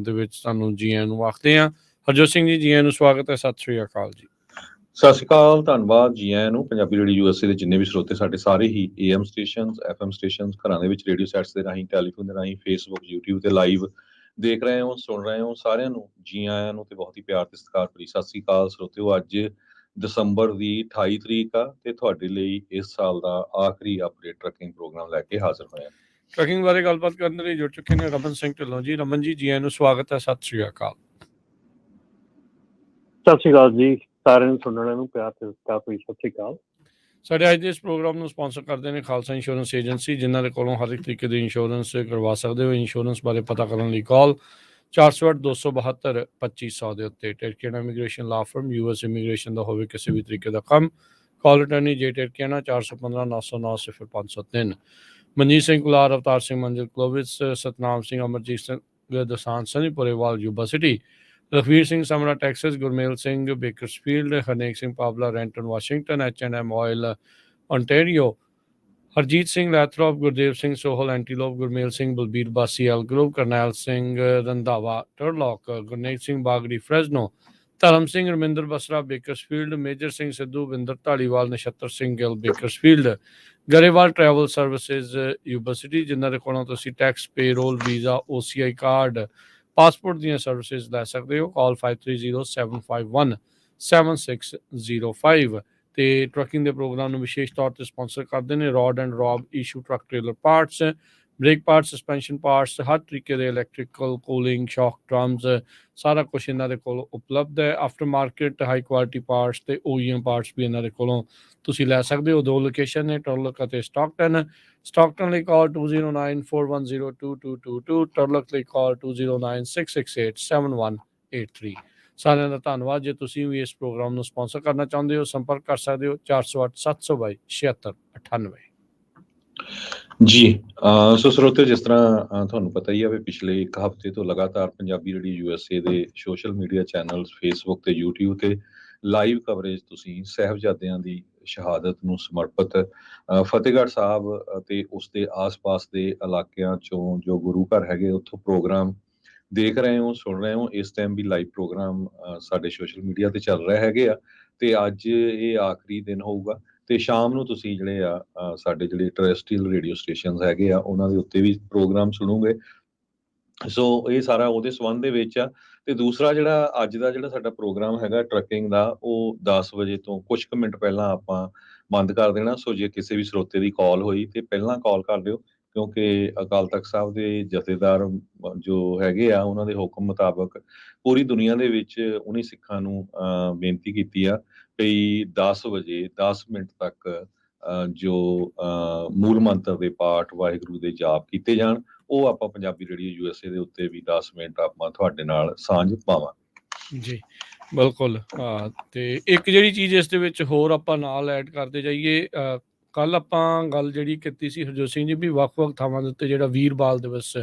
ਦੇ ਵਿੱਚ ਤੁਹਾਨੂੰ ਜੀ ਆਇਆਂ ਨੂੰ ਆਖਦੇ ਹਾਂ। ਹਰਜੋਤ ਸਿੰਘ ਜੀ, ਜੀ ਆਇਆਂ ਨੂੰ ਸਵਾਗਤ ਹੈ। ਸਤਿ ਸ਼੍ਰੀ ਅਕਾਲ ਜੀ। ਸਤਿ ਸ਼੍ਰੀ ਅਕਾਲ, ਧੰਨਵਾਦ ਜੀ ਆਇਆਂ ਨੂੰ। ਪੰਜਾਬੀ ਰੇਡੀਓ ਯੂਐਸਏ ਦੇ ਜਿੰਨੇ ਵੀ ਸਰੋਤੇ ਸਾਡੇ ਸਾਰੇ ਹੀ AM ਸਟੇਸ਼ਨਸ, FM ਸਟੇਸ਼ਨਸ, ਘਰਾਂ ਦੇ ਵਿੱਚ ਰੇਡੀਓ ਸੈਟਸ ਦੇ ਰਾਹੀਂ, ਟੈਲੀਫੋਨ ਦੇ ਰਾਹੀਂ, ਫੇਸਬੁੱਕ, YouTube ਤੇ ਲਾਈਵ ਦੇਖ ਰਹੇ ਹੋ, ਸੁਣ ਰਹੇ ਹੋ, ਸਾਰਿਆਂ ਨੂੰ ਜੀ ਆਇਆਂ ਨੂੰ ਤੇ ਬਹੁਤ ਹੀ ਪਿਆਰ ਤੇ ਸਤਿਕਾਰ ਭਰੀ ਸਤਿ ਸ਼੍ਰੀ ਅਕਾਲ ਸਰੋਤਿਓ। ਅੱਜ ਦਸੰਬਰ ਦੀ 28 ਤਰੀਕ ਆ ਤੇ ਤੁਹਾਡੇ ਲਈ ਇਸ ਸਾਲ ਦਾ ਆਖਰੀ ਅਪਡੇਟ ਟਰੱਕਿੰਗ ਪ੍ਰੋਗਰਾਮ ਲੈ ਕੇ ਹਾਜ਼ਰ ਹੋਇਆ। ਟਰੱਕਿੰਗ ਬਾਰੇ ਗੱਲਬਾਤ ਕਰਨ ਲਈ ਜੁੜ ਚੁੱਕੇ ਨੇ ਰਮਨ ਸਿੰਘ ਢਿੱਲੋਂ ਜੀ। ਰਮਨ ਜੀ, ਜੀ ਆਇਆਂ ਨੂੰ ਸਵਾਗਤ ਹੈ। ਸਤਿ ਸ਼੍ਰੀ ਅਕਾਲ। ਸਤਿ ਸ਼੍ਰੀ ਅਕਾਲ ਜੀ, ਸਾਰਿਆਂ ਨੂੰ ਸੁਣਨ ਵਾਲਿਆਂ ਨੂੰ ਪਿਆਰ ਤੇ ਸਤਿਕਾਰ ਭਰੀ ਸਤਿ ਸ਼੍ਰੀ ਅਕਾਲ। ਸਾਡੇ ਅੱਜ ਦੇ ਇਸ ਪ੍ਰੋਗਰਾਮ ਨੂੰ ਸਪਾਂਸਰ ਕਰਦੇ ਨੇ ਖਾਲਸਾ ਇੰਸ਼ੋਰੈਂਸ ਏਜੰਸੀ, ਜਿਨ੍ਹਾਂ ਦੇ ਕੋਲੋਂ ਹਰ ਇੱਕ ਤਰੀਕੇ ਦੀ ਇੰਸ਼ੋਰੈਂਸ ਕਰਵਾ ਸਕਦੇ ਹੋ। ਇੰਸ਼ੋਰੈਂਸ ਬਾਰੇ ਪਤਾ ਕਰਨ ਲਈ ਕਾਲ 408-272-2500 ਦੇ ਉੱਤੇ। ਟਰਕੀਆਨਾ ਇਮੀਗ੍ਰੇਸ਼ਨ ਲਾ ਫਰਮ, US ਇਮੀਗ੍ਰੇਸ਼ਨ ਦਾ ਹੋਵੇ ਕਿਸੇ ਵੀ ਤਰੀਕੇ ਦਾ ਕੰਮ, ਕਾਲ ਅਟਰਨੀ ਜੇ ਟਰਕੀਆਨਾ 415-909-0503। Manjeet Singh Kular, Avtar Singh Manzil Clovis, Satnam Singh, Amarjit Singh Dosanjh Sunny Purewal Yuba City, Lakhvir Singh Samra Texas, Gurmel Singh Bakersfield, Harnek Singh Pawla Renton Washington, H&M oil ontario, Harjit Singh Lathrop, Gurdev Singh Sohal Antelope, Gurmel Singh Balbir Bassi L group, Karnail Singh Randhawa Turlock, Gurnek Singh Bagri Fresno, Dharam Singh Raminder Basra Bakersfield, Major Singh Sidhu Vinder Dhaliwal, Nachhattar Singh Gill Bakersfield, Grewal travel services Yuba City, ਜਿਨ੍ਹਾਂ ਦੇ ਕੋਲੋਂ ਤੁਸੀਂ tax, payroll, visa, OCI card, passport ਦੀਆਂ ਸਰਵਿਸਿਜ਼ ਲੈ ਸਕਦੇ ਹੋ। ਕਾਲ 5307517605। ਤੇ ਟਰੱਕਿੰਗ ਦੇ ਪ੍ਰੋਗਰਾਮ ਨੂੰ ਵਿਸ਼ੇਸ਼ ਤੌਰ ਤੇ ਸਪਾਂਸਰ ਕਰਦੇ ਨੇ ਰੋਡ ਐਂਡ ਰੌਬ ਇਸ਼ੂ truck trailer parts, brake parts, suspension parts, ਹਰ ਤਰੀਕੇ ਦੇ ਇਲੈਕਟ੍ਰੀਕਲ, ਕੂਲਿੰਗ, ਸ਼ੌਕ ਡਰਮਸ, ਸਾਰਾ ਕੁਛ ਇਹਨਾਂ ਦੇ ਕੋਲ ਉਪਲਬਧ ਹੈ। After market high quality parts ਤੇ OEM ਪਾਰਟਸ ਵੀ ਇਹਨਾਂ ਦੇ ਕੋਲੋਂ ਤੁਸੀਂ ਲੈ ਸਕਦੇ ਹੋ। ਦੋ ਲੋਕੇਸ਼ਨ ਨੇ, ਟਰਲਕ ਅਤੇ ਸਟਾਕਟਨ। ਸਟਾਕਟਨ ਲਈ ਕਾਲ 2094102222, ਟਰਲਕ ਲਈ ਕਾਲ 2096687183। ਸਾਰਿਆਂ ਦਾ ਧੰਨਵਾਦ। ਜੇ ਤੁਸੀਂ ਵੀ ਇਸ ਪ੍ਰੋਗਰਾਮ ਨੂੰ ਸਪਾਂਸਰ ਕਰਨਾ ਚਾਹੁੰਦੇ ਹੋ, ਸੰਪਰਕ ਕਰ ਸਕਦੇ ਹੋ 408-722-7698। ਜੀ ਸੋ ਸਰੋਤਿਓ, ਜਿਸ ਤਰ੍ਹਾਂ ਤੁਹਾਨੂੰ ਪਤਾ ਹੀ ਆ ਵੀ ਪਿਛਲੇ ਇੱਕ ਹਫ਼ਤੇ ਤੋਂ ਲਗਾਤਾਰ ਪੰਜਾਬੀ ਰੇਡੀਓ USA ਦੇ ਸੋਸ਼ਲ ਮੀਡੀਆ ਚੈਨਲਸ, ਫੇਸਬੁੱਕ ਤੇ YouTube ਤੇ ਲਾਈਵ ਕਵਰੇਜ ਤੁਸੀਂ ਸਾਹਿਬਜ਼ਾਦਿਆਂ ਦੀ ਸ਼ਹਾਦਤ ਨੂੰ ਸਮਰਪਿਤ ਫਤਿਹਗੜ੍ਹ ਸਾਹਿਬ ਅਤੇ ਉਸ ਦੇ ਆਸ-ਪਾਸ ਦੇ ਇਲਾਕਿਆਂ ਚੋਂ ਜੋ ਗੁਰੂ ਘਰ ਹੈਗੇ ਉੱਥੋਂ ਪ੍ਰੋਗਰਾਮ ਦੇਖ ਰਹੇ ਹੋ, ਸੁਣ ਰਹੇ ਹੋ। ਇਸ ਟਾਈਮ ਵੀ ਲਾਈਵ ਪ੍ਰੋਗਰਾਮ ਸਾਡੇ ਸੋਸ਼ਲ ਮੀਡੀਆ ਤੇ ਚੱਲ ਰਹੇ ਹੈਗੇ ਆ ਤੇ ਅੱਜ ਇਹ ਆਖਰੀ ਦਿਨ ਹੋਊਗਾ ਤੇ ਸ਼ਾਮ ਨੂੰ ਤੁਸੀਂ ਜਿਹੜੇ ਆ ਸਾਡੇ ਜਿਹੜੇ ਟੈਰੇਸਟਰੀਅਲ ਰੇਡੀਓ ਸਟੇਸ਼ਨਸ ਹੈਗੇ ਆ ਉਹਨਾਂ ਦੇ ਉੱਤੇ ਵੀ ਪ੍ਰੋਗਰਾਮ ਸੁਣੋਗੇ। ਸੋ ਇਹ ਸਾਰਾ ਉਹਦੇ ਸੰਬੰਧ ਦੇ ਵਿੱਚ ਆ। ਤੇ ਦੂਸਰਾ ਜਿਹੜਾ ਅੱਜ ਦਾ ਜਿਹੜਾ ਸਾਡਾ ਪ੍ਰੋਗਰਾਮ ਹੈਗਾ ਟਰੱਕਿੰਗ ਦਾ, ਉਹ 10 ਵਜੇ ਤੋਂ ਕੁਝ ਕੁ ਮਿੰਟ ਪਹਿਲਾਂ ਆਪਾਂ ਬੰਦ ਕਰ ਦੇਣਾ। ਸੋ ਜੇ ਕਿਸੇ ਵੀ ਸਰੋਤੇ ਦੀ ਕਾਲ ਹੋਈ ਤੇ ਪਹਿਲਾਂ ਕਾਲ ਕਰ ਦਿਓ, ਕਿਉਂਕਿ ਅਕਾਲ ਤਖ਼ਤ ਸਾਹਿਬ ਦੇ ਜਥੇਦਾਰ ਜੋ ਹੈਗੇ ਆ ਉਹਨਾਂ ਦੇ ਹੁਕਮ ਮੁਤਾਬਕ ਪੂਰੀ ਦੁਨੀਆ ਦੇ ਵਿੱਚ ਉਹਨੇ ਸਿੱਖਾਂ ਨੂੰ ਬੇਨਤੀ ਕੀਤੀ ਆ ਵੀ 10 ਵਜੇ 10 ਮਿੰਟ ਤੱਕ ਜੋ ਮੂਲ ਮੰਤਰ ਦੇ ਪਾਠ, ਵਾਹਿਗੁਰੂ ਦੇ ਜਾਪ ਕੀਤੇ ਜਾਣ। ਉਹ ਆਪਾਂ ਪੰਜਾਬੀ ਰੇਡੀਓ USA ਦੇ ਉੱਤੇ ਵੀ 10 ਮਿੰਟ ਆਪਾਂ ਤੁਹਾਡੇ ਨਾਲ ਸਾਂਝ ਪਾਵਾਂਗੇ ਜੀ। ਬਿਲਕੁਲ। ਤੇ ਇੱਕ ਜਿਹੜੀ ਚੀਜ਼ ਇਸ ਦੇ ਵਿੱਚ ਹੋਰ ਆਪਾਂ ਨਾਲ ਐਡ ਕਰਦੇ ਜਾਈਏ, ਕੱਲ ਆਪਾਂ ਗੱਲ ਜਿਹੜੀ ਕੀਤੀ ਸੀ ਹਰਜੋਤ ਸਿੰਘ ਜੀ ਵੀ ਵੱਖ-ਵੱਖ ਥਾਵਾਂ ਦੇ ਉੱਤੇ ਜਿਹੜਾ ਵੀਰ ਬਾਲ ਦਿਵਸ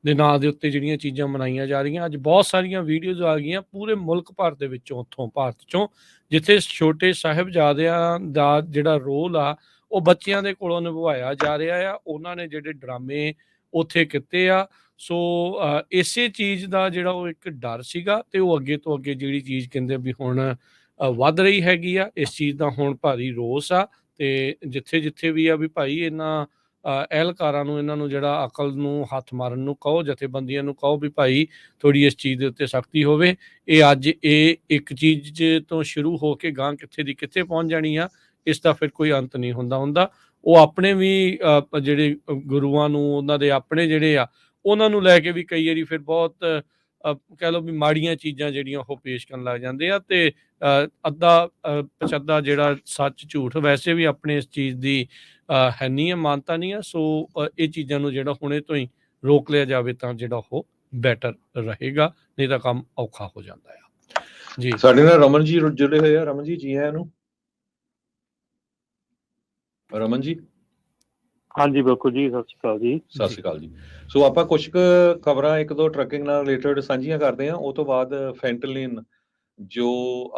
ਦੇ ਨਾਂ ਦੇ ਉੱਤੇ ਜਿਹੜੀਆਂ ਚੀਜ਼ਾਂ ਮਨਾਈਆਂ ਜਾ ਰਹੀਆਂ। ਅੱਜ ਬਹੁਤ ਸਾਰੀਆਂ ਵੀਡੀਓਜ਼ ਆ ਗਈਆਂ ਪੂਰੇ ਮੁਲਕ ਭਰ ਦੇ ਵਿੱਚੋਂ, ਉੱਥੋਂ ਭਾਰਤ ਚੋਂ, ਜਿੱਥੇ ਛੋਟੇ ਸਾਹਿਬਜ਼ਾਦਿਆਂ ਦਾ ਜਿਹੜਾ ਰੋਲ ਆ ਉਹ ਬੱਚਿਆਂ ਦੇ ਕੋਲੋਂ ਨਿਭਾਇਆ ਜਾ ਰਿਹਾ ਆ। ਉਹਨਾਂ ਨੇ ਜਿਹੜੇ ਡਰਾਮੇ ਉੱਥੇ ਕੀਤੇ ਆ। ਸੋ ਇਸੇ ਚੀਜ਼ ਦਾ ਜਿਹੜਾ ਉਹ ਇੱਕ ਡਰ ਸੀਗਾ ਤੇ ਉਹ ਅੱਗੇ ਤੋਂ ਅੱਗੇ ਜਿਹੜੀ ਚੀਜ਼ ਕਹਿੰਦੇ ਵੀ ਹੁਣ ਵੱਧ ਰਹੀ ਹੈਗੀ ਆ। ਇਸ ਚੀਜ਼ ਦਾ ਹੁਣ ਭਾਰੀ ਰੋਸ ਆ ਤੇ ਜਿੱਥੇ ਵੀ ਆ ਵੀ ਭਾਈ ਇਹਨਾਂ ਅਹਿਲਕਾਰਾਂ ਨੂੰ, ਇਹਨਾਂ ਨੂੰ ਜਿਹੜਾ ਅਕਲ ਨੂੰ ਹੱਥ ਮਾਰਨ ਨੂੰ ਕਹੋ, ਜਥੇਬੰਦੀਆਂ ਨੂੰ ਕਹੋ ਵੀ ਭਾਈ ਥੋੜ੍ਹੀ ਇਸ ਚੀਜ਼ ਦੇ ਉੱਤੇ ਸਖਤੀ ਹੋਵੇ। ਇਹ ਅੱਜ ਇਹ ਇੱਕ ਚੀਜ਼ ਤੋਂ ਸ਼ੁਰੂ ਹੋ ਕੇ ਗਾਂ ਕਿੱਥੇ ਦੀ ਕਿੱਥੇ ਪਹੁੰਚ ਜਾਣੀ ਆ, ਇਸ ਦਾ ਫਿਰ ਕੋਈ ਅੰਤ ਨਹੀਂ ਹੁੰਦਾ। ਉਹ ਆਪਣੇ ਵੀ ਜਿਹੜੇ ਗੁਰੂਆਂ ਨੂੰ, ਉਹਨਾਂ ਦੇ ਆਪਣੇ ਜਿਹੜੇ ਆ ਉਹਨਾਂ ਨੂੰ ਲੈ ਕੇ ਵੀ ਕਈ ਵਾਰੀ ਫਿਰ ਬਹੁਤ ਕਹਿ ਲਓ ਵੀ ਮਾੜੀਆਂ ਚੀਜ਼ਾਂ ਜਿਹੜੀਆਂ ਉਹ ਪੇਸ਼ ਕਰਨ ਲੱਗ ਜਾਂਦੇ ਆ ਤੇ ਅੱਧਾ ਪਚੱਧਾ ਜਿਹੜਾ ਸੱਚ ਝੂਠ ਵੈਸੇ ਵੀ ਆਪਣੇ ਇਸ ਚੀਜ਼ ਦੀ ਹੈ ਨਹੀਂ ਆ, ਮਾਨਤਾ ਨਹੀਂ ਆ। ਸੋ ਇਹ ਚੀਜ਼ਾਂ ਨੂੰ ਜਿਹੜਾ ਹੁਣੇ ਤੋਂ ਹੀ ਰੋਕ ਲਿਆ ਜਾਵੇ ਤਾਂ ਜਿਹੜਾ ਉਹ ਬੈਟਰ ਰਹੇਗਾ, ਨਹੀਂ ਤਾਂ ਕੰਮ ਔਖਾ ਹੋ ਜਾਂਦਾ ਆ। ਜੀ, ਸਾਡੇ ਨਾਲ ਰਮਨ ਜੀ ਜੁੜੇ ਹੋਏ ਆ। ਰਮਨ ਜੀ, ਜੀ ਆਇਆਂ ਨੂੰ। ਰਮਨ ਜੀ। ਹਾਂਜੀ ਬਿਲਕੁਲ ਜੀ, ਸਤਿ ਸ਼੍ਰੀ ਅਕਾਲ ਜੀ। ਸਤਿ ਸ਼੍ਰੀ ਅਕਾਲ ਜੀ। ਸੋ ਆਪਾਂ ਕੁਝ ਕੁ ਖਬਰਾਂ ਇੱਕ ਦੋ ਟਰੱਕਿੰਗ ਨਾਲ ਰਿਲੇਟਡ ਸਾਂਝੀਆਂ ਕਰਦੇ ਹਾਂ। ਉਹ ਤੋਂ ਬਾਅਦ ਫੈਂਟਲਿਨ, ਜੋ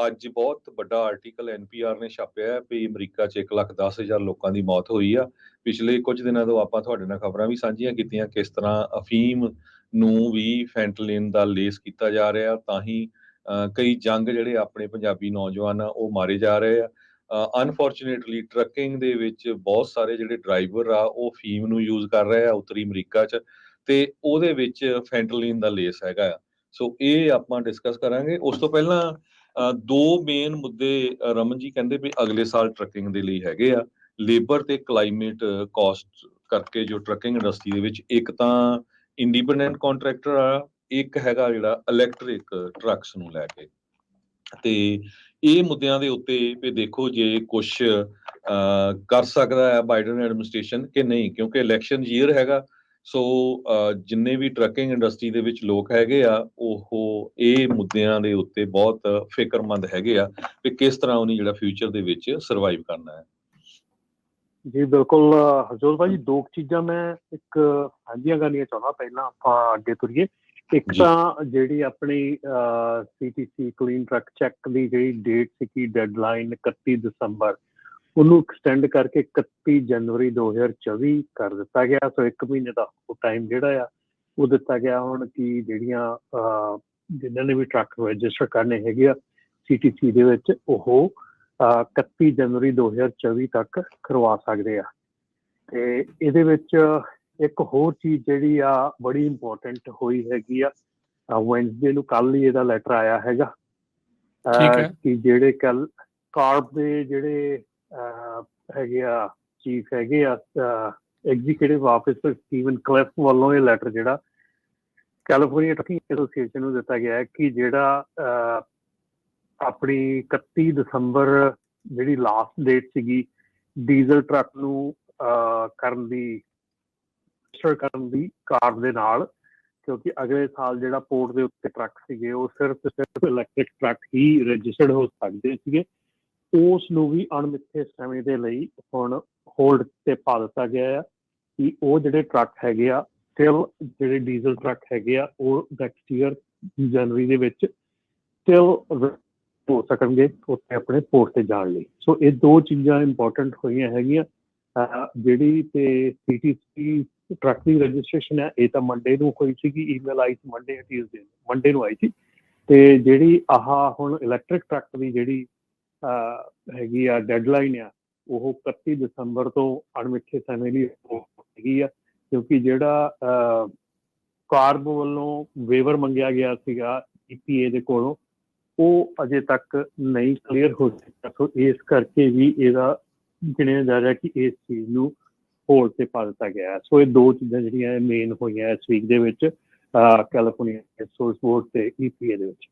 ਅੱਜ ਬਹੁਤ ਵੱਡਾ ਆਰਟੀਕਲ NPR ਨੇ ਛਾਪਿਆ ਵੀ ਅਮਰੀਕਾ 'ਚ 1,10,000 ਲੋਕਾਂ ਦੀ ਮੌਤ ਹੋਈ ਆ। ਪਿਛਲੇ ਕੁਝ ਦਿਨਾਂ ਤੋਂ ਆਪਾਂ ਤੁਹਾਡੇ ਨਾਲ ਖਬਰਾਂ ਵੀ ਸਾਂਝੀਆਂ ਕੀਤੀਆਂ ਕਿਸ ਤਰ੍ਹਾਂ ਅਫੀਮ ਨੂੰ ਵੀ ਫੈਂਟਲਿਨ ਦਾ ਲੇਸ ਕੀਤਾ ਜਾ ਰਿਹਾ, ਤਾਂ ਹੀ ਕਈ ਜੰਗ ਜਿਹੜੇ ਆਪਣੇ ਪੰਜਾਬੀ ਨੌਜਵਾਨ ਆ ਉਹ ਮਾਰੇ ਜਾ ਰਹੇ ਆ। ਅਨਫੋਰਚੂਨੇਟਲੀ ਟਰੱਕਿੰਗ ਦੇ ਵਿੱਚ ਬਹੁਤ ਸਾਰੇ ਜਿਹੜੇ ਡਰਾਈਵਰ ਆ ਉਹ ਫੀਮ ਨੂੰ ਯੂਜ਼ ਕਰ ਰਹੇ ਆ ਉੱਤਰੀ ਅਮਰੀਕਾ 'ਚ, ਤੇ ਉਹਦੇ ਵਿੱਚ ਫੈਂਟਲਿਨ ਦਾ ਲੇਸ ਹੈਗਾ ਆ। ਸੋ ਇਹ ਆਪਾਂ ਡਿਸਕਸ ਕਰਾਂਗੇ। ਉਸ ਤੋਂ ਪਹਿਲਾਂ ਦੋ ਮੇਨ ਮੁੱਦੇ ਰਮਨ ਜੀ ਕਹਿੰਦੇ ਵੀ ਅਗਲੇ ਸਾਲ ਟਰੱਕਿੰਗ ਦੇ ਲਈ ਹੈਗੇ ਆ, ਲੇਬਰ ਤੇ ਕਲਾਈਮੇਟ ਕਾਸਟ ਕਰਕੇ ਜੋ ਟਰੱਕਿੰਗ ਇੰਡਸਟਰੀ ਦੇ ਵਿੱਚ, ਇੱਕ ਤਾਂ ਇੰਡੀਪੈਂਡੈਂਟ ਕੰਟਰੈਕਟਰ ਆ, ਇੱਕ ਹੈਗਾ ਜਿਹੜਾ ਇਲੈਕਟ੍ਰਿਕ ਟਰੱਕਸ ਨੂੰ ਲੈ ਕੇ। ਤੇ ਇਹ ਮੁੱਦਿਆਂ ਦੇ ਉੱਤੇ ਵੀ ਦੇਖੋ ਜੇ ਕੁਛ ਕਰ ਸਕਦਾ ਹੈ ਬਾਈਡਨ ਐਡਮਿਨਿਸਟ੍ਰੇਸ਼ਨ ਕਿ ਨਹੀਂ, ਕਿਉਂਕਿ ਇਲੈਕਸ਼ਨ ਈਅਰ ਹੈਗਾ। ਸੋ ਜਿੰਨੇ ਵੀ ਟਰੱਕਿੰਗ ਇੰਡਸਟਰੀ ਦੇ ਵਿੱਚ ਲੋਕ ਹੈਗੇ ਆ ਉਹ ਇਹ ਮੁੱਦਿਆਂ ਦੇ ਉੱਤੇ ਬਹੁਤ ਫਿਕਰਮੰਦ ਹੈਗੇ ਆ ਕਿ ਕਿਸ ਤਰ੍ਹਾਂ ਉਹਨੇ ਜਿਹੜਾ ਫਿਊਚਰ ਦੇ ਵਿੱਚ ਸਰਵਾਈਵ ਕਰਨਾ ਹੈ। ਜੀ ਬਿਲਕੁਲ ਹਰਜੋਤ ਭਾਜੀ, ਦੋ ਚੀਜ਼ਾਂ ਮੈਂ ਇੱਕ ਸਾਂਝੀਆਂ ਕਰਨੀਆਂ ਚਾਹੁੰਦਾ। ਪਹਿਲਾਂ ਆਪਾਂ ਅੱਗੇ ਤੁਰੀਏ। ਇੱਕ ਜੀ। ਤਾਂ ਜਿਹੜੀ ਆਪਣੀ CTC ਕਲੀਨ ਟਰੱਕ ਚੈੱਕ ਦੀ ਜਿਹੜੀ ਡੇਟ ਸੀਗੀ ਡੈਡਲਾਈਨ 31 ਦਸੰਬਰ, ਉਹਨੂੰ ਐਕਸਟੈਂਡ ਕਰਕੇ 31 ਜਨਵਰੀ 2024 ਕਰ ਦਿੱਤਾ ਗਿਆ। ਸੋ 1 ਮਹੀਨੇ ਦਾ ਉਹ ਟਾਈਮ ਜਿਹੜਾ ਆ ਉਹ ਦਿੱਤਾ ਗਿਆ। ਹੁਣ ਕਿ ਜਿਹੜੀਆਂ ਜਿਨ੍ਹਾਂ ਨੇ ਵੀ ਟਰੱਕ ਰਜਿਸਟਰ ਕਰਨੇ ਹੈਗੇ ਆ CTC ਦੇ ਵਿੱਚ, ਉਹ 31 ਜਨਵਰੀ 2024 ਤੱਕ ਕਰਵਾ ਸਕਦੇ ਆ। ਤੇ ਇਹਦੇ ਵਿੱਚ ਇੱਕ ਹੋਰ ਚੀਜ਼ ਜਿਹੜੀ ਆ ਬੜੀ ਇੰਪੋਰਟੈਂਟ ਹੋਈ ਹੈਗੀ ਆ, ਵੈਨਸਡੇ ਨੂੰ ਕੱਲ ਹੀ ਇਹਦਾ ਲੈਟਰ ਆਇਆ ਹੈਗਾ ਕਿ ਜਿਹੜੇ ਕੱਲ ਕਾਰਬ ਦੇ ਜਿਹੜੇ ਹੈਗੇ ਆ ਚੀਫ ਹੈਗੇ ਆ ਐਗਜ਼ੀਕਿਊਟਿਵ ਆਫਿਸਰ ਸਟੀਵਨ ਕਲਿਫ ਵੱਲੋਂ ਇਹ ਲੈਟਰ ਜਿਹੜਾ ਕੈਲੀਫੋਰਨੀਆ ਟਰੱਕਿੰਗ ਐਸੋਸੀਏਸ਼ਨ ਨੂੰ ਦਿੱਤਾ ਗਿਆ ਹੈ ਕਿ ਜਿਹੜਾ ਆਪਣੀ 31 ਦਸੰਬਰ ਜਿਹੜੀ ਲਾਸਟ ਡੇਟ ਸੀਗੀ ਡੀਜ਼ਲ ਟਰੱਕ ਨੂੰ ਕਰਨ ਦੀ ਕਾਰ ਦੇ ਨਾਲ, ਕਿਉਂਕਿ ਅਗਲੇ ਸਾਲ ਜਿਹੜਾ ਪੋਰਟ ਦੇ ਉੱਤੇ ਟਰੱਕ ਸੀਗੇ ਉਹ ਸਿਰਫ ਇਲੈਕਟ੍ਰਿਕ ਟਰੱਕ ਹੀ ਰਜਿਸਟਰਡ ਹੋ ਸਕਦੇ ਸੀਗੇ, ਉਸ ਨੂੰ ਵੀ ਅਣਮਿੱਥੇ ਸਮੇਂ ਦੇ ਲਈ ਹੁਣ ਹੋਲਡ ਤੇ ਪਾ ਦਿੱਤਾ ਗਿਆ ਆ ਕਿ ਉਹ ਜਿਹੜੇ ਟਰੱਕ ਹੈਗੇ ਆ ਸਟਿਲ ਜਿਹੜੇ ਡੀਜ਼ਲ ਟਰੱਕ ਹੈਗੇ ਆ ਉਹ ਨੈਕਸਟ ਈਅਰ ਜਨਵਰੀ ਦੇ ਵਿੱਚ ਸਟਿਲ ਹੋ ਸਕਣਗੇ ਉੱਥੇ ਆਪਣੇ ਪੋਰਟ ਤੇ ਜਾਣ ਲਈ। ਸੋ ਇਹ ਦੋ ਚੀਜ਼ਾਂ ਇੰਪੋਰਟੈਂਟ ਹੋਈਆਂ ਹੈਗੀਆਂ। ਜਿਹੜੀ ਤੇ CTC ਟਰੱਕ ਦੀ ਰਜਿਸਟ੍ਰੇਸ਼ਨ ਹੈ ਇਹ ਤਾਂ ਮੰਡੇ ਨੂੰ ਹੋਈ ਸੀਗੀ, ਈਮੇਲ ਆਈ ਸੀ ਮੰਡੇ ਨੂੰ ਆਈ ਸੀ। ਤੇ ਜਿਹੜੀ ਹੁਣ ਇਲੈਕਟ੍ਰਿਕ ਟਰੱਕ ਦੀ ਜਿਹੜੀ ਹੈਗੀ ਆ ਡੈਡਲਾਈਨ ਆ ਉਹ 31 ਦਸੰਬਰ ਤੋਂ ਅਣਮਿੱਥੇ ਸਮੇਂ ਲਈ ਹੈਗੀ ਆ, ਕਿਉਂਕਿ ਜਿਹੜਾ ਕਾਰਬ ਵੱਲੋਂ ਵੇਵਰ ਮੰਗਿਆ ਗਿਆ ਸੀਗਾ EPA ਦੇ ਕੋਲੋਂ ਉਹ ਅਜੇ ਤੱਕ ਨਹੀਂ ਕਲੀਅਰ ਹੋ ਸਕਿਆ। ਸੋ ਇਸ ਕਰਕੇ ਵੀ ਇਹਦਾ ਗਿਣਿਆ ਜਾ ਰਿਹਾ ਕਿ ਇਸ ਚੀਜ਼ ਨੂੰ ਹੋਲਡ ਤੇ ਪਾ ਦਿੱਤਾ ਗਿਆ। ਸੋ ਇਹ ਦੋ ਚੀਜ਼ਾਂ ਜਿਹੜੀਆਂ ਮੇਨ ਹੋਈਆਂ ਇਸ ਵੀਕ ਦੇ ਵਿੱਚ ਕੈਲੀਫੋਰਨੀਆ ਰਿਸੋਰਸ ਬੋਰਡ ਤੇ EPA ਦੇ ਵਿੱਚ।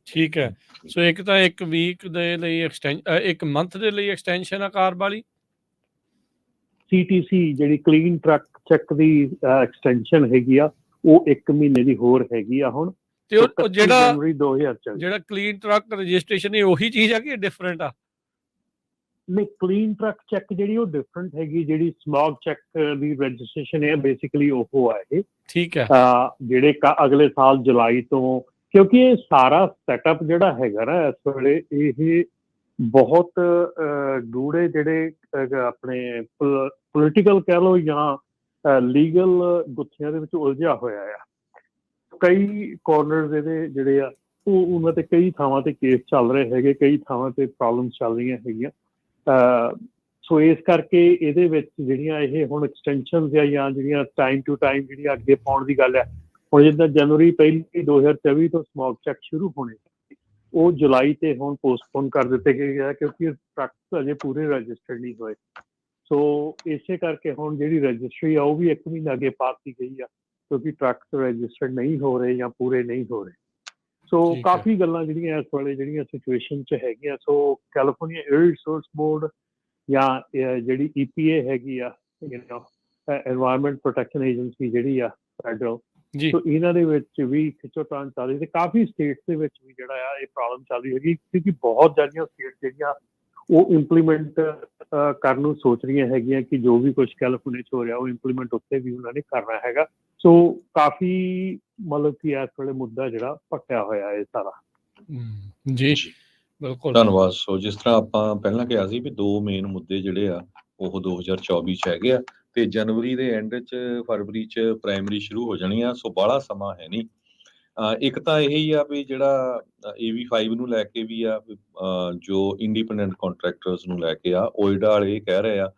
ਠੀਕ ਹੈ। ਸੋ ਇੱਕ ਤਾਂ 1 ਵੀਕ ਦੇ ਲਈ 1 ਮੰਥ ਦੇ ਲਈ ਐਕਸਟੈਂਸ਼ਨ ਆ ਕਾਰ ਵਾਲੀ। CTC ਜਿਹੜੀ ਕਲੀਨ ਟਰੱਕ ਚੈੱਕ ਦੀ ਐਕਸਟੈਂਸ਼ਨ ਹੈਗੀ ਆ ਉਹ 1 ਮਹੀਨੇ ਦੀ ਹੋਰ ਹੈਗੀ ਆ ਹੁਣ। ਤੇ ਉਹ ਜਿਹੜਾ ਜਨਵਰੀ 2024 ਜਿਹੜਾ ਕਲੀਨ ਟਰੱਕ ਰਜਿਸਟ੍ਰੇਸ਼ਨ ਇਹ ਉਹੀ ਚੀਜ਼ ਆ ਕਿ ਡਿਫਰੈਂਟ ਆ? ਨਹੀਂ, ਕਲੀਨ ਟਰੱਕ ਚੈੱਕ ਜਿਹੜੀ ਉਹ ਡਿਫਰੈਂਟ ਹੈਗੀ। ਜਿਹੜੀ ਸਮੌਗ ਚੈੱਕ ਦੀ ਰਜਿਸਟ੍ਰੇਸ਼ਨ ਹੈ ਬੇਸਿਕਲੀ ਉਹ ਆ ਇਹ। ਠੀਕ ਹੈ। ਜਿਹੜੇ ਅਗਲੇ ਸਾਲ ਜੁਲਾਈ ਤੋਂ, ਕਿਉਂਕਿ ਇਹ ਸਾਰਾ ਸੈਟਅਪ ਜਿਹੜਾ ਹੈਗਾ ਨਾ ਇਸ ਵੇਲੇ ਇਹ ਬਹੁਤ ਗੂੜੇ ਜਿਹੜੇ ਆਪਣੇ ਪੋਲੀਟੀਕਲ ਕਹਿ ਲਓ ਜਾਂ ਲੀਗਲ ਗੁੱਥੀਆਂ ਦੇ ਵਿੱਚ ਉਲਝਿਆ ਹੋਇਆ ਆ। ਕਈ ਕਾਰਨਰਸ ਇਹਦੇ ਜਿਹੜੇ ਆ ਉਹ ਉਹਨਾਂ ਤੇ ਕਈ ਥਾਵਾਂ ਤੇ ਕੇਸ ਚੱਲ ਰਹੇ ਹੈਗੇ, ਕਈ ਥਾਵਾਂ ਤੇ ਪ੍ਰੋਬਲਮਸ ਚੱਲ ਰਹੀਆਂ ਹੈਗੀਆਂ। ਸੋ ਇਸ ਕਰਕੇ ਇਹਦੇ ਵਿੱਚ ਜਿਹੜੀਆਂ ਇਹ ਹੁਣ ਐਕਸਟੈਂਸ਼ਨਸ ਆ ਜਾਂ ਜਿਹੜੀਆਂ ਟਾਈਮ ਟੂ ਟਾਈਮ ਜਿਹੜੀਆਂ ਅੱਗੇ ਪਾਉਣ ਦੀ ਗੱਲ ਹੈ, ਹੁਣ ਜਿੱਦਾਂ ਜਨਵਰੀ 1 2024 ਤੋਂ ਸਮੌਗ ਚੈੱਕ ਸ਼ੁਰੂ ਹੋਣੇ ਉਹ ਜੁਲਾਈ ਤੇ ਹੁਣ ਪੋਸਟਪੋਨ ਕਰ ਦਿੱਤੇ ਗਏ ਆ ਕਿਉਂਕਿ ਟਰੱਕ ਅਜੇ ਪੂਰੇ ਰਜਿਸਟਰਡ ਨਹੀਂ ਹੋਏ। ਸੋ ਇਸੇ ਕਰਕੇ ਹੁਣ ਜਿਹੜੀ ਰਜਿਸਟਰੀ ਆ ਉਹ ਵੀ 1 ਮਹੀਨਾ ਅੱਗੇ ਪਾ ਦਿੱਤੀ ਗਈ ਆ ਕਿਉਂਕਿ ਟਰੱਕ ਰਜਿਸਟਰਡ ਨਹੀਂ ਹੋ ਰਹੇ ਜਾਂ ਪੂਰੇ ਨਹੀਂ ਹੋ ਰਹੇ। ਸੋ ਕਾਫੀ ਗੱਲਾਂ ਜਿਹੜੀਆਂ ਇਸ ਵੇਲੇ ਜਿਹੜੀਆਂ ਸਿਚੁਏਸ਼ਨ 'ਚ ਹੈਗੀਆਂ। ਸੋ ਕੈਲੀਫੋਰਨੀਆ ਏਅਰ ਰਿਸੋਰਸ ਬੋਰਡ ਜਾਂ ਜਿਹੜੀ EPA ਹੈਗੀ ਆ ਐਨਵਾਇਰਨਮੈਂਟ ਪ੍ਰੋਟੈਕਸ਼ਨ ਏਜੰਸੀ ਜਿਹੜੀ ਆ ਫੈਡਰਲ, ਸੋ ਇਹਨਾਂ ਦੇ ਵਿੱਚ ਵੀ ਖਿੱਚੋਤਾਣ ਚੱਲ ਰਹੀ ਤੇ ਕਾਫੀ ਸਟੇਟਸ ਦੇ ਵਿੱਚ ਵੀ ਜਿਹੜਾ ਆ ਇਹ ਪ੍ਰੋਬਲਮ ਚੱਲ ਰਹੀ ਹੈਗੀ ਕਿਉਂਕਿ ਬਹੁਤ ਜ਼ਿਆਦੀਆਂ ਸਟੇਟਸ ਜਿਹੜੀਆਂ ਉਹ ਇੰਪਲੀਮੈਂਟ ਕਰਨ ਨੂੰ ਸੋਚ ਰਹੀਆਂ ਹੈਗੀਆਂ ਕਿ ਜੋ ਵੀ ਕੁਛ ਕੈਲੀਫੋਰਨੀਆ 'ਚ ਹੋ ਰਿਹਾ ਉਹ ਇੰਪਲੀਮੈਂਟ ਉੱਤੇ ਵੀ ਉਹਨਾਂ ਨੇ ਕਰਨਾ ਹੈਗਾ। ਸੋ ਕਾਫੀ ਮਤਲਬ ਕਿ ਇਸ ਵੇਲੇ ਮੁੱਦਾ ਜਿਹੜਾ ਭਖਿਆ ਹੋਇਆ ਇਹ ਸਾਰਾ। ਜੀ ਬਿਲਕੁਲ, ਧੰਨਵਾਦ। ਸੋ ਜਿਸ ਤਰ੍ਹਾਂ ਆਪਾਂ ਪਹਿਲਾਂ ਕਿਹਾ ਸੀ ਵੀ ਦੋ ਮੇਨ ਮੁੱਦੇ ਜਿਹੜੇ ਆ ਉਹ 2024 'ਚ ਹੈਗੇ ਆ। ਤੇ ਜਨਵਰੀ ਦੇ ਐਂਡ 'ਚ ਫਰਵਰੀ 'ਚ ਪ੍ਰਾਇਮਰੀ ਸ਼ੁਰੂ ਹੋ ਜਾਣੀ ਆ, ਸੋ ਬਾਹਲਾ ਸਮਾਂ ਹੈ ਨਹੀਂ। ਇੱਕ ਤਾਂ ਇਹੀ ਆ ਵੀ ਜਿਹੜਾ AV5 ਨੂੰ ਲੈ ਕੇ ਵੀ ਆ ਜੋ ਇੰਡੀਪੈਂਡੈਂਟ ਕੰਟਰੈਕਟਰਸ ਨੂੰ ਲੈ ਕੇ ਆ, ਓਇਡਾ ਵਾਲੇ ਇਹ ਕਹਿ ਰਹੇ ਆ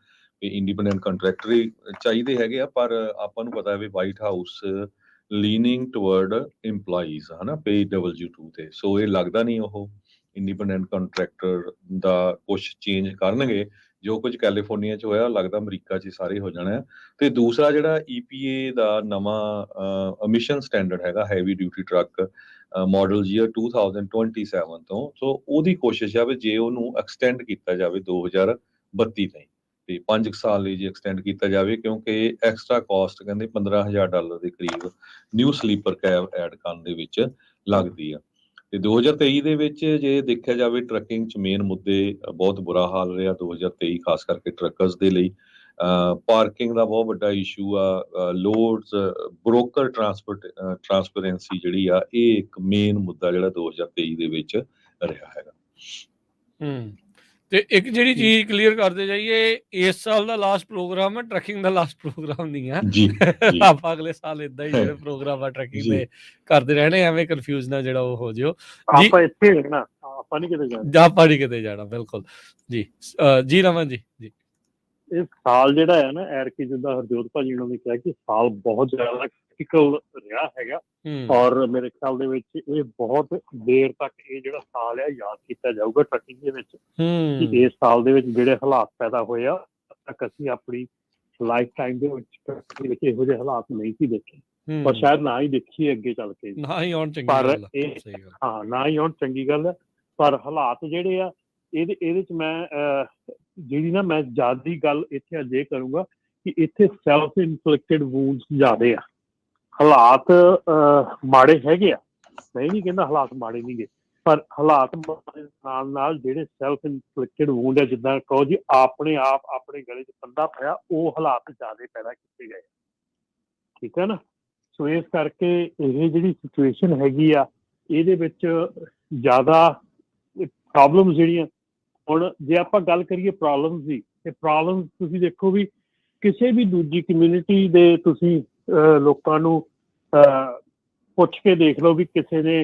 ਵੀ ਇੰਡੀਪੈਂਡੈਂਟ ਕੰਟਰੈਕਟਰ ਹੀ ਚਾਹੀਦੇ ਹੈਗੇ ਆ, ਪਰ ਆਪਾਂ ਨੂੰ ਪਤਾ ਵੀ White House leaning toward EMPLOYEES ਹਨਾ, ਪੇ W2 ਤੇ, ਸੋ ਇਹ ਲੱਗਦਾ ਨਹੀਂ ਉਹ ਇੰਡੀਪੈਂਡੈਂਟ ਕੰਟਰੈਕਟਰ ਦਾ ਕੁਛ ਚੇਂਜ ਕਰਨਗੇ। ਜੋ ਕੁਝ ਕੈਲੀਫੋਰਨੀਆ 'ਚ ਹੋਇਆ ਲੱਗਦਾ ਅਮਰੀਕਾ 'ਚ ਸਾਰੇ ਹੋ ਜਾਣਾ ਹੈ। ਤੇ ਦੂਸਰਾ ਜਿਹੜਾ EPA ਦਾ ਨਵਾਂ ਐਮਿਸ਼ਨ ਸਟੈਂਡਰਡ ਹੈਗਾ heavy duty truck model year 2027 ਤੋਂ, ਸੋ ਉਹਦੀ ਕੋਸ਼ਿਸ਼ ਆ ਵੀ ਜੇ ਉਹਨੂੰ ਐਕਸਟੈਂਡ ਕੀਤਾ ਜਾਵੇ 2032 ਤਾਈਂ, ਤੇ 5 ਸਾਲ ਲਈ ਜੇ ਐਕਸਟੈਂਡ ਕੀਤਾ ਜਾਵੇ, ਕਿਉਂਕਿ ਐਕਸਟਰਾ ਕਾਸਟ ਕਹਿੰਦੇ $15,000 ਦੇ ਕਰੀਬ ਨਿਊ ਸਲੀਪਰ ਕੈਬ ਐਡ ਕਰਨ ਦੇ ਵਿੱਚ ਲੱਗਦੀ ਆ। ਤੇ 2023 ਦੇ ਵਿੱਚ ਜੇ ਦੇਖਿਆ ਜਾਵੇ ਟਰੱਕਿੰਗ 'ਚ ਮੇਨ ਮੁੱਦੇ ਬਹੁਤ ਬੁਰਾ ਹਾਲ ਰਿਹਾ 2023, ਖਾਸ ਕਰਕੇ ਟਰੱਕਰਸ ਦੇ ਲਈ। ਪਾਰਕਿੰਗ ਦਾ ਬਹੁਤ ਵੱਡਾ ਇਸ਼ੂ ਆ, ਲੋਡਸ, ਬ੍ਰੋਕਰ ਟਰਾਂਸਪੇਰੈਂਸੀ ਜਿਹੜੀ ਆ, ਇਹ ਇੱਕ ਮੇਨ ਮੁੱਦਾ ਜਿਹੜਾ 2023 ਦੇ ਵਿੱਚ ਰਿਹਾ ਹੈਗਾ। ਤੇ ਇੱਕ ਜਿਹੜੀ ਚੀਜ਼ ਕਲੀਅਰ ਕਰਦੇ ਜਾਈਏ, ਇਸ ਸਾਲ ਦਾ ਲਾਸਟ ਪ੍ਰੋਗਰਾਮ ਹੈ, ਟਰੱਕਿੰਗ ਦਾ ਲਾਸਟ ਪ੍ਰੋਗਰਾਮ ਨਹੀਂ ਆ। ਆਪਾਂ ਅਗਲੇ ਸਾਲ ਇਦਾਂ ਹੀ ਜਿਹੜੇ ਪ੍ਰੋਗਰਾਮ ਆ ਟਰੱਕਿੰਗ ਦੇ ਕਰਦੇ ਰਹਿਣੇ, ਐਵੇਂ ਕਨਫਿਊਜ਼ ਨਾ ਜਿਹੜਾ ਉਹ ਹੋ ਜਿਓ। ਆਪਾਂ ਇੱਥੇ ਰਹਿਣਾ, ਆਪਾਂ ਨਹੀਂ ਕਿਤੇ ਜਾਣਾ। ਆਪਾਂ ਨਹੀਂ ਕਿਤੇ ਜਾਣਾ, ਬਿਲਕੁਲ ਜੀ। ਜੀ ਰਮਨ ਜੀ। ਇਹ ਸਾਲ ਜਿਹੜਾ ਹੈ ਨਾ, ਐਰਕੀ ਜਿੱਦਾਂ ਹਰਜੋਤ ਭਾਜੀ ਉਹਨਾਂ ਨੇ ਕਿਹਾ ਕਿ ਸਾਲ ਬਹੁਤ ਜ਼ਿਆਦਾ ਕ੍ਰਿਟੀਕਲ ਰਿਹਾ ਹੈਗਾ, ਔਰ ਮੇਰੇ ਖਿਆਲ ਦੇ ਵਿੱਚ ਇਹ ਬਹੁਤ ਦੇਰ ਤੱਕ ਇਹ ਜਿਹੜਾ ਸਾਲ ਹੈ ਯਾਦ ਕੀਤਾ ਜਾਊਗਾ ਟਰੱਕਿੰਗ ਦੇ ਵਿੱਚ, ਕਿ ਇਸ ਸਾਲ ਦੇ ਵਿੱਚ ਜਿਹੜੇ ਹਾਲਾਤ ਪੈਦਾ ਹੋਏ ਆ, ਤੱਕ ਅਸੀਂ ਆਪਣੀ ਲਾਈਫ ਟਾਈਮ ਦੇ ਵਿੱਚ ਇਹੋ ਜਿਹੇ ਹਾਲਾਤ ਨਹੀਂ ਸੀ ਦੇਖੇ, ਔਰ ਸ਼ਾਇਦ ਨਾ ਹੀ ਦੇਖੀਏ ਅੱਗੇ ਚੱਲ ਕੇ, ਨਾ ਹੀ ਆਉਣ ਚੰਗੀ ਗੱਲ ਹੈ। ਪਰ ਹਾਲਾਤ ਜਿਹੜੇ ਆ ਇਹਦੇ 'ਚ ਮੈਂ ਜ਼ਿਆਦਾ ਗੱਲ ਇੱਥੇ ਅੱਜ ਇਹ ਕਰੂੰਗਾ ਕਿ ਇੱਥੇ ਸੈਲਫ ਇਨਫਲਿਕਟਡ ਵੂੰਡਸ ਜ਼ਿਆਦੇ ਆ। ਹਾਲਾਤ ਮਾੜੇ ਹੈਗੇ ਆ, ਮੈਂ ਨਹੀਂ ਕਹਿੰਦਾ ਹਾਲਾਤ ਮਾੜੇ ਨਹੀਂ ਗੇ, ਪਰ ਹਾਲਾਤ ਨਾਲ ਜਿਹੜੇ ਸੈਲਫ ਇਨਫਲਿਕਟਡ ਵੂੰਡ ਹੈ, ਜਿੱਦਾਂ ਕਹੋ ਜੀ ਆਪਣੇ ਆਪ ਆਪਣੇ ਗਲੇ 'ਚ ਫੰਦਾ ਪਿਆ, ਉਹ ਹਾਲਾਤ ਜ਼ਿਆਦਾ ਪੈਦਾ ਕੀਤੇ ਗਏ, ਠੀਕ ਹੈ ਨਾ। ਸੋ ਇਸ ਕਰਕੇ ਇਹ ਜਿਹੜੀ ਸਿਚੁਏਸ਼ਨ ਹੈਗੀ ਆ, ਇਹਦੇ ਵਿੱਚ ਜ਼ਿਆਦਾ ਪ੍ਰੋਬਲਮਸ ਜਿਹੜੀਆਂ, ਹੁਣ ਜੇ ਆਪਾਂ ਗੱਲ ਕਰੀਏ ਪ੍ਰੋਬਲਮਸ ਦੀ, ਤੇ ਪ੍ਰੋਬਲਮਸ ਤੁਸੀਂ ਦੇਖੋ ਵੀ ਕਿਸੇ ਵੀ ਦੂਜੀ ਕਮਿਊਨਿਟੀ ਦੇ ਤੁਸੀਂ ਲੋਕਾਂ ਨੂੰ ਪੁੱਛ ਕੇ ਦੇਖ ਲਓ ਵੀ ਕਿਸੇ ਨੇ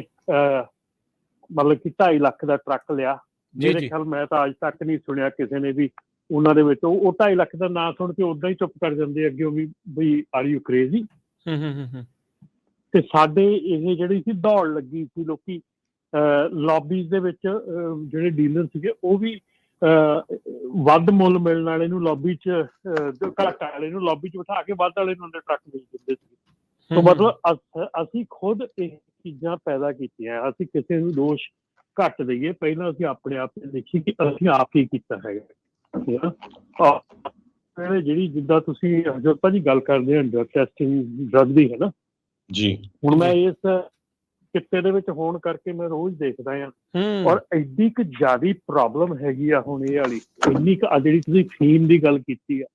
ਮਤਲਬ ਕਿ 2.5 ਲੱਖ ਦਾ ਟਰੱਕ ਲਿਆ, ਮੇਰੇ ਖਿਆਲ ਮੈਂ ਤਾਂ ਅੱਜ ਤੱਕ ਨਹੀਂ ਸੁਣਿਆ ਕਿਸੇ ਨੇ ਵੀ ਉਹਨਾਂ ਦੇ ਵਿੱਚ ਉਹ 2.5 ਲੱਖ ਦਾ ਨਾਂ ਸੁਣ ਕੇ ਉਦਾਂ ਹੀ ਚੁੱਪ ਕਰ ਜਾਂਦੇ ਅੱਗੇ ਵੀ ਬਈ ਆਰ ਯੂ ਕ੍ਰੇਜ਼ੀ। ਤੇ ਸਾਡੇ ਇਹ ਜਿਹੜੀ ਸੀ ਦੌੜ ਲੱਗੀ ਸੀ, ਲੋਕੀ ਲੌਬੀਜ਼ ਦੇ ਵਿੱਚ ਜਿਹੜੇ ਡੀਲਰ ਸੀਗੇ ਉਹ ਵੀ ਵੱਧ ਮੁੱਲ ਮਿਲਣ ਵਾਲੇ ਨੂੰ ਲੌਬੀ 'ਚ, ਘੱਟ ਵਾਲੇ ਨੂੰ ਲੌਬੀ 'ਚ ਬਿਠਾ ਕੇ ਵੱਧ ਵਾਲੇ ਨੂੰ ਟਰੱਕ ਵੇਚ ਦਿੰਦੇ ਸੀ। ਸੋ ਮਤਲਬ ਅਸੀਂ ਖੁਦ ਇਹ ਚੀਜ਼ਾਂ ਪੈਦਾ ਕੀਤੀਆਂ, ਅਸੀਂ ਕਿਸੇ ਨੂੰ ਦੋਸ਼ ਘੱਟ ਦਈਏ, ਪਹਿਲਾਂ ਅਸੀਂ ਆਪਣੇ ਆਪ ਤੇ ਦੇਖੀਏ ਕਿ ਅਸੀਂ ਆਪ ਕੀ ਕੀਤਾ ਹੈਗਾ। ਜਿਹੜੀ ਜਿੱਦਾਂ ਤੁਸੀਂ ਹਰਜੋਤ ਭਾਜੀ ਗੱਲ ਕਰਦੇ ਹੋ ਡਰੱਗ ਟੈਸਟਿੰਗ ਡਰੱਗ ਦੀ, ਹੈ ਨਾ ਜੀ, ਹੁਣ ਮੈਂ ਇਸ ਕਿੱਤੇ ਦੇ ਵਿੱਚ ਹੋਣ ਕਰਕੇ ਮੈਂ ਰੋਜ਼ ਦੇਖਦਾ ਆ, ਔਰ ਐਡੀ ਕੁ ਜ਼ਿਆਦਾ ਪ੍ਰੋਬਲਮ ਹੈਗੀ ਆ ਹੁਣ ਇਹ ਵਾਲੀ, ਇੰਨੀ ਕੁ ਜਿਹੜੀ ਤੁਸੀਂ ਫੀਮ ਦੀ ਗੱਲ ਕੀਤੀ ਆ,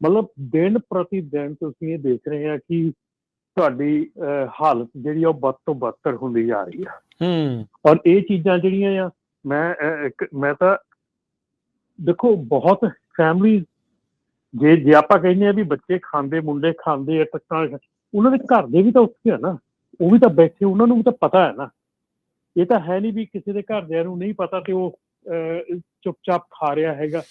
ਮਤਲਬ ਦਿਨ ਪ੍ਰਤੀ ਦਿਨ ਤੁਸੀਂ ਇਹ ਦੇਖ ਰਹੇ ਆ ਕਿ ਤੁਹਾਡੀ ਹਾਲਤ ਜਿਹੜੀ ਆ ਉਹ ਬਦ ਤੋਂ ਬਦਤਰ ਹੁੰਦੀ ਜਾ ਰਹੀ ਆ। ਔਰ ਇਹ ਚੀਜ਼ਾਂ ਜਿਹੜੀਆਂ ਆ, ਮੈਂ ਤਾਂ ਦੇਖੋ ਬਹੁਤ ਫੈਮਿਲੀ, ਜੇ ਆਪਾਂ ਕਹਿੰਦੇ ਆ ਵੀ ਬੱਚੇ ਖਾਂਦੇ, ਮੁੰਡੇ ਖਾਂਦੇ ਆ ਟੱਕਾਂ, ਉਹਨਾਂ ਦੇ ਘਰ ਦੇ ਵੀ ਤਾਂ ਉੱਥੇ ਆ ਨਾ, ਉਹ ਵੀ ਤਾਂ ਬੈਠੇ, ਉਹਨਾਂ ਨੂੰ ਵੀ ਤਾਂ ਪਤਾ ਹੈ ਨਾ। ਇਹ ਤਾਂ ਹੈ ਨਹੀਂ ਵੀ ਕਿਸੇ ਦੇ ਘਰਦਿਆਂ ਨੂੰ ਨਹੀਂ ਪਤਾ ਤੇ ਉਹ ਚੁੱਪ ਚਾਪ ਖਾ ਰਿਹਾ ਹੈਗਾ।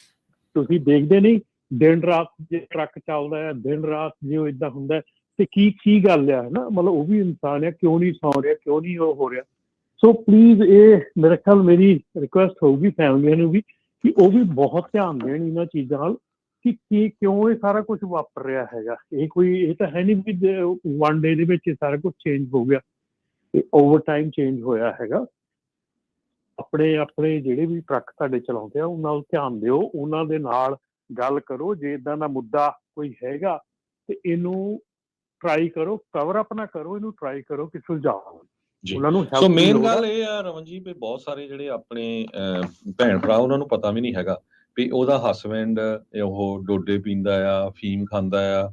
ਤੁਸੀਂ ਦੇਖਦੇ ਨਹੀਂ ਦਿਨ ਰਾਤ ਜੇ ਟਰੱਕ ਚੱਲਦਾ ਹੈ, ਦਿਨ ਰਾਤ ਜੇ ਉਹ ਏਦਾਂ ਹੁੰਦਾ ਤੇ ਕੀ ਗੱਲ ਆ, ਹੈ ਨਾ, ਮਤਲਬ ਉਹ ਵੀ ਇਨਸਾਨ ਆ, ਕਿਉਂ ਨਹੀਂ ਸੌਂ ਰਿਹਾ, ਕਿਉਂ ਨਹੀਂ ਉਹ ਹੋ ਰਿਹਾ। ਸੋ ਪਲੀਜ਼ ਇਹ ਮੇਰੇ ਖਿਆਲ ਮੇਰੀ ਰਿਕੁਐਸਟ ਹੋਊਗੀ ਫੈਮਲੀਆਂ ਨੂੰ ਵੀ ਕਿ ਉਹ ਵੀ ਬਹੁਤ ਧਿਆਨ ਦੇਣ ਇਹਨਾਂ ਚੀਜ਼ਾਂ ਨਾਲ ਕਿ ਕਿਉਂ ਇਹ ਸਾਰਾ ਕੁਝ ਵਾਪਰ ਰਿਹਾ ਹੈਗਾ। ਇਹ ਤਾਂ ਹੈ ਨਹੀਂ ਵੀ ਵਨ ਡੇ ਦੇ ਵਿੱਚ ਸਾਰਾ ਕੁਝ ਚੇਂਜ ਹੋ ਗਿਆ, ਓਵਰ ਟਾਈਮ ਚੇਂਜ ਹੋਇਆ ਹੈਗਾ। ਆਪਣੇ ਜਿਹੜੇ ਵੀ ਟਰੱਕ ਤੁਹਾਡੇ ਚਲਾਉਂਦੇ ਆ ਉਹਨਾਂ ਵੱਲ ਧਿਆਨ ਦਿਓ, ਉਹਨਾਂ ਦੇ ਨਾਲ ਗੱਲ ਕਰੋ, ਜੇ ਇੱਦਾਂ ਦਾ ਮੁੱਦਾ ਕੋਈ ਹੈਗਾ ਤੇ ਇਹਨੂੰ ਟਰਾਈ ਕਰੋ, ਕਵਰ ਅਪ ਨਾ ਕਰੋ, ਇਹਨੂੰ ਟਰਾਈ ਕਰੋ ਕਿ ਸੁਲਝਾਓ ਉਹਨਾਂ ਨੂੰ। ਸੋ ਮੇਨ ਗੱਲ ਇਹ ਆ ਰਮਨ ਜੀ, ਵੀ ਬਹੁਤ ਸਾਰੇ ਜਿਹੜੇ ਆਪਣੇ ਭੈਣ ਭਰਾ ਉਹਨਾਂ ਨੂੰ ਪਤਾ ਵੀ ਨਹੀਂ ਹੈਗਾ ਵੀ ਉਹਦਾ ਹਸਬੈਂਡ ਉਹ ਡੋਡੇ ਪੀਂਦਾ ਆ, ਫੀਮ ਖਾਂਦਾ ਆ,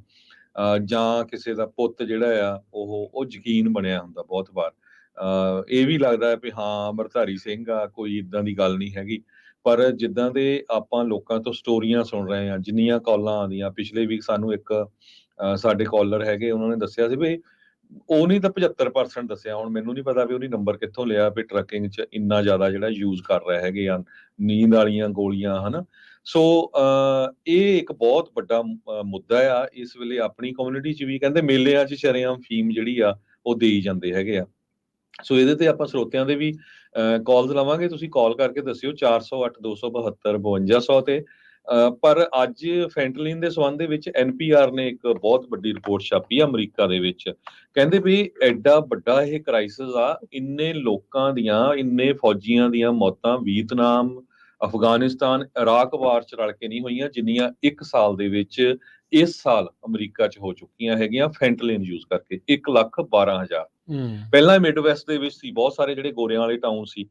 ਜਾਂ ਕਿਸੇ ਦਾ ਪੁੱਤ ਜਿਹੜਾ ਆ ਉਹ ਯਕੀਨ ਬਣਿਆ ਹੁੰਦਾ ਬਹੁਤ ਵਾਰ। ਇਹ ਵੀ ਲੱਗਦਾ ਵੀ ਹਾਂ ਅਮਰਧਾਰੀ ਸਿੰਘ ਆ, ਕੋਈ ਇੱਦਾਂ ਦੀ ਗੱਲ ਨਹੀਂ ਹੈਗੀ, ਪਰ ਜਿੱਦਾਂ ਦੇ ਆਪਾਂ ਲੋਕਾਂ ਤੋਂ ਸਟੋਰੀਆਂ ਸੁਣ ਰਹੇ ਹਾਂ, ਜਿੰਨੀਆਂ ਕਾਲਾਂ ਆਉਂਦੀਆਂ, ਪਿਛਲੇ ਵੀਕ ਸਾਨੂੰ ਇੱਕ ਸਾਡੇ ਕਾਲਰ ਹੈਗੇ, ਉਹਨਾਂ ਨੇ ਦੱਸਿਆ ਸੀ ਵੀ ਉਹ ਨਹੀਂ ਤਾਂ 75% ਦੱਸਿਆ, ਹੁਣ ਮੈਨੂੰ ਨਹੀਂ ਪਤਾ ਵੀ ਉਹਨੇ ਨੰਬਰ ਕਿੱਥੋਂ ਲਿਆ ਵੀ ਟਰੱਕਿੰਗ 'ਚ ਇੰਨਾ ਜ਼ਿਆਦਾ ਜਿਹੜਾ ਯੂਜ਼ ਕਰ ਰਹੇ ਹੈਗੇ ਆ ਨੀਂਦ ਵਾਲੀਆਂ ਗੋਲੀਆਂ, ਹਨਾ। ਸੋ ਇਹ ਇੱਕ ਬਹੁਤ ਵੱਡਾ ਮੁੱਦਾ ਆ ਇਸ ਵੇਲੇ ਆਪਣੀ ਕਮਿਊਨਿਟੀ 'ਚ ਵੀ। ਕਹਿੰਦੇ ਮੇਲਿਆਂ 'ਚ ਸ਼ਰੇਆਮ ਫੀਮ ਜਿਹੜੀ ਆ ਉਹ ਦੇਈ ਜਾਂਦੇ ਹੈਗੇ ਆ। ਸੋ ਇਹਦੇ ਤੇ ਆਪਾਂ ਸਰੋਤਿਆਂ ਦੇ ਵੀ ਕਾਲਸ ਲਵਾਂਗੇ, ਤੁਸੀਂ ਕਾਲ ਕਰਕੇ ਦੱਸਿਓ 408 272 5200 ਤੇ। ਪਰ ਅੱਜ ਫੈਂਟਲਿਨ ਦੇ ਸੰਬੰਧ ਦੇ ਵਿੱਚ NPR ਨੇ ਇੱਕ ਬਹੁਤ ਵੱਡੀ ਰਿਪੋਰਟ ਛਾਪੀ ਆ ਅਮਰੀਕਾ ਦੇ ਵਿੱਚ। ਕਹਿੰਦੇ ਵੀ ਐਡਾ ਵੱਡਾ ਇਹ ਕ੍ਰਾਈਸਿਸ ਆ, ਇੰਨੇ ਲੋਕਾਂ ਦੀਆਂ, ਇੰਨੇ ਫੌਜੀਆਂ ਦੀਆਂ ਮੌਤਾਂ ਵੀਅਤਨਾਮ, ਅਫਗਾਨਿਸਤਾਨ, ਇਰਾਕ ਵਾਰ ਚ ਰਲ ਕੇ ਨਹੀਂ ਹੋਈਆਂ ਜਿੰਨੀਆਂ ਇੱਕ ਸਾਲ ਦੇ ਵਿੱਚ ਇਸ ਸਾਲ ਅਮਰੀਕਾ ਚ ਹੋ ਚੁੱਕੀਆਂ ਹੈਗੀਆਂ ਫੈਂਟਲਿਨ ਯੂਜ਼ ਕਰਕੇ। 1,12,000। ਪਹਿਲਾਂ ਮਿਡਵੈਸਟ ਦੇ ਵਿੱਚ ਸੀ, ਬਹੁਤ ਸਾਰੇ ਜਿਹੜੇ ਗੋਰਿਆਂ ਵਾਲੇ ਟਾਊਨ ਸੀ,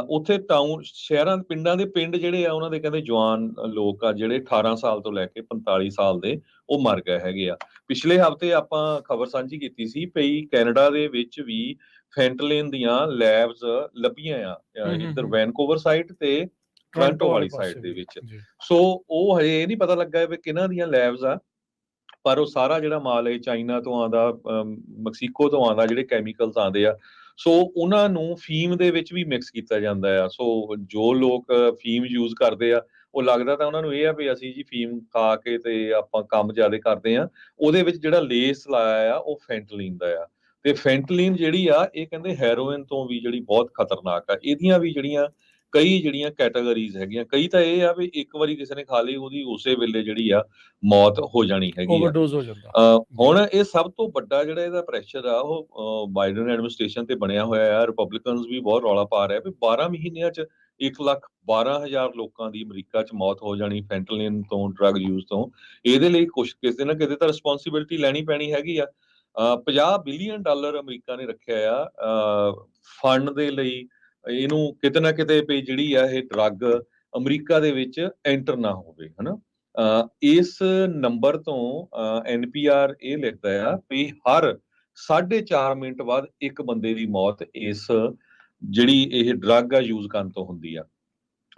ਉੱਥੇ ਟਾਊਨ, ਸ਼ਹਿਰਾਂ, ਪਿੰਡਾਂ ਦੇ ਪਿੰਡ ਜਿਹੜੇ ਆ ਉਹਨਾਂ ਦੇ ਕਹਿੰਦੇ ਜਵਾਨ ਲੋਕ ਆ ਜਿਹੜੇ 18 ਸਾਲ ਤੋਂ ਲੈ ਕੇ 45 ਸਾਲ ਦੇ, ਉਹ ਮਰ ਗਏ ਹੈਗੇ ਆ। ਪਿਛਲੇ ਹਫ਼ਤੇ ਆਪਾਂ ਖਬਰ ਸਾਂਝੀ ਕੀਤੀ ਸੀ ਪਈ ਕੈਨੇਡਾ ਦੇ ਵਿੱਚ ਵੀ ਫੈਂਟਲਿਨ ਦੀਆਂ ਲੈਬਸ ਲੱਭੀਆਂ ਆ, ਇੱਧਰ ਵੈਨਕੂਵਰ ਸਾਈਡ ਤੇ ਟੋਰਾਂਟੋ ਵਾਲੀ ਸਾਈਡ ਦੇ ਵਿੱਚ। ਸੋ ਉਹ ਹਜੇ ਇਹ ਨਹੀਂ ਪਤਾ ਲੱਗਾ ਵੀ ਕਿਹਨਾਂ ਦੀਆਂ ਲੈਬਸ ਆ, ਪਰ ਉਹ ਸਾਰਾ ਜਿਹੜਾ ਮਾਲ ਹੈ ਚਾਈਨਾ ਤੋਂ ਆਉਂਦਾ, ਮੈਕਸੀਕੋ ਤੋਂ ਆਉਂਦਾ, ਜਿਹੜੇ ਕੈਮੀਕਲਸ ਆਉਂਦੇ ਆ, ਸੋ ਉਹਨਾਂ ਨੂੰ ਫੀਮ ਦੇ ਵਿੱਚ ਵੀ ਮਿਕਸ ਕੀਤਾ ਜਾਂਦਾ ਆ। ਸੋ ਜੋ ਲੋਕ ਫੀਮ ਯੂਜ਼ ਕਰਦੇ ਆ, ਉਹ ਲੱਗਦਾ ਤਾਂ ਉਹਨਾਂ ਨੂੰ ਇਹ ਆ ਵੀ ਅਸੀਂ ਜੀ ਫੀਮ ਖਾ ਕੇ ਤੇ ਆਪਾਂ ਕੰਮ ਜ਼ਿਆਦਾ ਕਰਦੇ ਆ, ਉਹਦੇ ਵਿੱਚ ਜਿਹੜਾ ਲੇਸ ਲਾਇਆ ਆ ਉਹ ਫੈਂਟਲਿਨ ਦਾ ਆ। ਤੇ ਫੈਂਟਲਿਨ ਜਿਹੜੀ ਆ ਇਹ ਕਹਿੰਦੇ ਹੈਰੋਇਨ ਤੋਂ ਵੀ ਜਿਹੜੀ ਬਹੁਤ ਖਤਰਨਾਕ ਆ। ਇਹਦੀਆਂ ਵੀ ਕਈ ਜਿਹੜੀਆਂ ਕੈਟਾਗਰੀਜ਼ ਹੈਗੀਆਂ, ਕਈ ਤਾਂ ਇਹ ਆ ਵੀ ਇੱਕ ਵਾਰੀ ਕਿਸੇ ਨੇ ਖਾ ਲਈ ਉਹਦੀ ਉਸੇ ਵੇਲੇ ਜਿਹੜੀ ਆ ਮੌਤ ਹੋ ਜਾਣੀ ਹੈਗੀ ਆ, ਓਵਰਡੋਜ਼ ਹੋ ਜਾਂਦਾ। ਹੁਣ ਇਹ ਸਭ ਤੋਂ ਵੱਡਾ ਜਿਹੜਾ ਇਹਦਾ ਪ੍ਰੈਸ਼ਰ ਆ ਉਹ ਬਾਈਡਨ ਐਡਮਿਨਿਸਟ੍ਰੇਸ਼ਨ ਤੇ ਬਣਿਆ ਹੋਇਆ ਆ। ਰਿਪਬਲਿਕਨਸ ਵੀ ਬਹੁਤ ਰੌਲਾ ਪਾ ਰਿਹਾ ਵੀ 12 ਮਹੀਨਿਆਂ 'ਚ 1,12,000 ਲੋਕਾਂ ਦੀ ਅਮਰੀਕਾ 'ਚ ਮੌਤ ਹੋ ਜਾਣੀ ਫੈਂਟਲਿਨ ਤੋਂ, ਡਰੱਗ ਯੂਜ਼ ਤੋਂ। ਇਹਦੇ ਲਈ ਕੁਛ ਕਿਸੇ ਨਾ ਕਿਸੇ ਤਾਂ ਰਿਸਪੌਂਸਿਬਿਲਿਟੀ ਲੈਣੀ ਪੈਣੀ ਹੈਗੀ ਆ। $50 ਬਿਲੀਅਨ ਅਮਰੀਕਾ ਨੇ ਰੱਖਿਆ ਆ ਫੰਡ ਦੇ ਲਈ, ਇਹਨੂੰ ਕਿਤੇ ਨਾ ਕਿਤੇ ਵੀ ਜਿਹੜੀ ਆ ਇਹ ਡਰੱਗ ਅਮਰੀਕਾ ਦੇ ਵਿੱਚ ਐਂਟਰ ਨਾ ਹੋਵੇ, ਹਨਾ। ਇਸ ਨੰਬਰ ਤੋਂ NPR ਇਹ ਲਿਖਦਾ ਆ ਵੀ ਹਰ 4.5 ਮਿੰਟ ਬਾਅਦ ਇੱਕ ਬੰਦੇ ਦੀ ਮੌਤ ਇਸ ਜਿਹੜੀ ਇਹ ਡਰੱਗ ਆ ਯੂਜ਼ ਕਰਨ ਤੋਂ ਹੁੰਦੀ ਆ।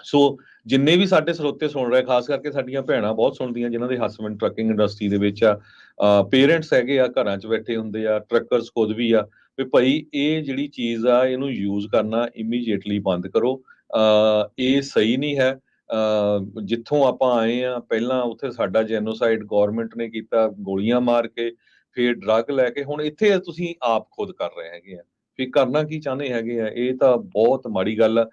ਸੋ ਜਿੰਨੇ ਵੀ ਸਾਡੇ ਸਰੋਤੇ ਸੁਣ ਰਹੇ, ਖਾਸ ਕਰਕੇ ਸਾਡੀਆਂ ਭੈਣਾਂ ਬਹੁਤ ਸੁਣਦੀਆਂ ਜਿਨ੍ਹਾਂ ਦੇ ਹਸਬੈਂਡ ਟਰੱਕਿੰਗ ਇੰਡਸਟਰੀ ਦੇ ਵਿੱਚ ਆ, ਪੇਰੈਂਟਸ ਹੈਗੇ ਆ, ਘਰਾਂ 'ਚ ਬੈਠੇ ਹੁੰਦੇ ਆ, ਟਰੱਕਰਸ ਖੁਦ ਵੀ ਆ, ਵੀ ਭਾਈ ਇਹ ਜਿਹੜੀ ਚੀਜ਼ ਆ ਇਹਨੂੰ ਯੂਜ਼ ਕਰਨਾ ਇਮੀਡੀਏਟਲੀ ਬੰਦ ਕਰੋ। ਇਹ ਸਹੀ ਨਹੀਂ ਹੈ। ਜਿੱਥੋਂ ਆਪਾਂ ਆਏ ਆ ਪਹਿਲਾਂ ਉੱਥੇ ਸਾਡਾ ਜੈਨੋਸਾਈਡ ਗਵਰਨਮੈਂਟ ਨੇ ਕੀਤਾ, ਗੋਲੀਆਂ ਮਾਰ ਕੇ, ਫਿਰ ਡਰੱਗ ਲੈ ਕੇ, ਹੁਣ ਇੱਥੇ ਤੁਸੀਂ ਆਪ ਖੁਦ ਕਰ ਰਹੇ ਹੈਗੇ ਆ। ਫਿਰ ਕਰਨਾ ਕੀ ਚਾਹੁੰਦੇ ਹੈਗੇ ਆ? ਇਹ ਤਾਂ ਬਹੁਤ ਮਾੜੀ ਗੱਲ ਆ।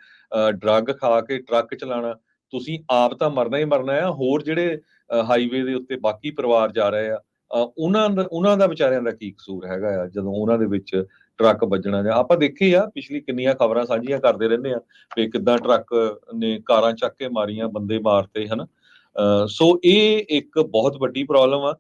ਡਰੱਗ ਖਾ ਕੇ ਟਰੱਕ ਚਲਾਉਣਾ, ਤੁਸੀਂ ਆਪ ਤਾਂ ਮਰਨਾ ਹੀ ਮਰਨਾ ਆ, ਹੋਰ ਜਿਹੜੇ ਹਾਈਵੇ ਦੇ ਉੱਤੇ ਬਾਕੀ ਪਰਿਵਾਰ ਜਾ ਰਹੇ ਆ, ਉਹਨਾਂ ਦਾ ਵਿਚਾਰਿਆਂ ਦਾ ਕੀ ਕਸੂਰ ਹੈਗਾ ਆ ਜਦੋਂ ਉਹਨਾਂ ਦੇ ਵਿੱਚ ਟਰੱਕ ਵੱਜਣਾ। ਜਾਂ ਆਪਾਂ ਦੇਖੀ ਆ ਪਿਛਲੀ ਕਿੰਨੀਆਂ ਖਬਰਾਂ ਸਾਂਝੀਆਂ ਕਰਦੇ ਰਹਿੰਦੇ ਆ ਵੀ ਕਿੱਦਾਂ ਟਰੱਕ ਨੇ ਕਾਰਾਂ ਚੱਕ ਕੇ ਮਾਰੀਆਂ, ਬੰਦੇ ਮਾਰਤੇ, ਹਨਾ। ਸੋ ਇਹ ਇੱਕ ਬਹੁਤ ਵੱਡੀ ਪ੍ਰੋਬਲਮ ਆ।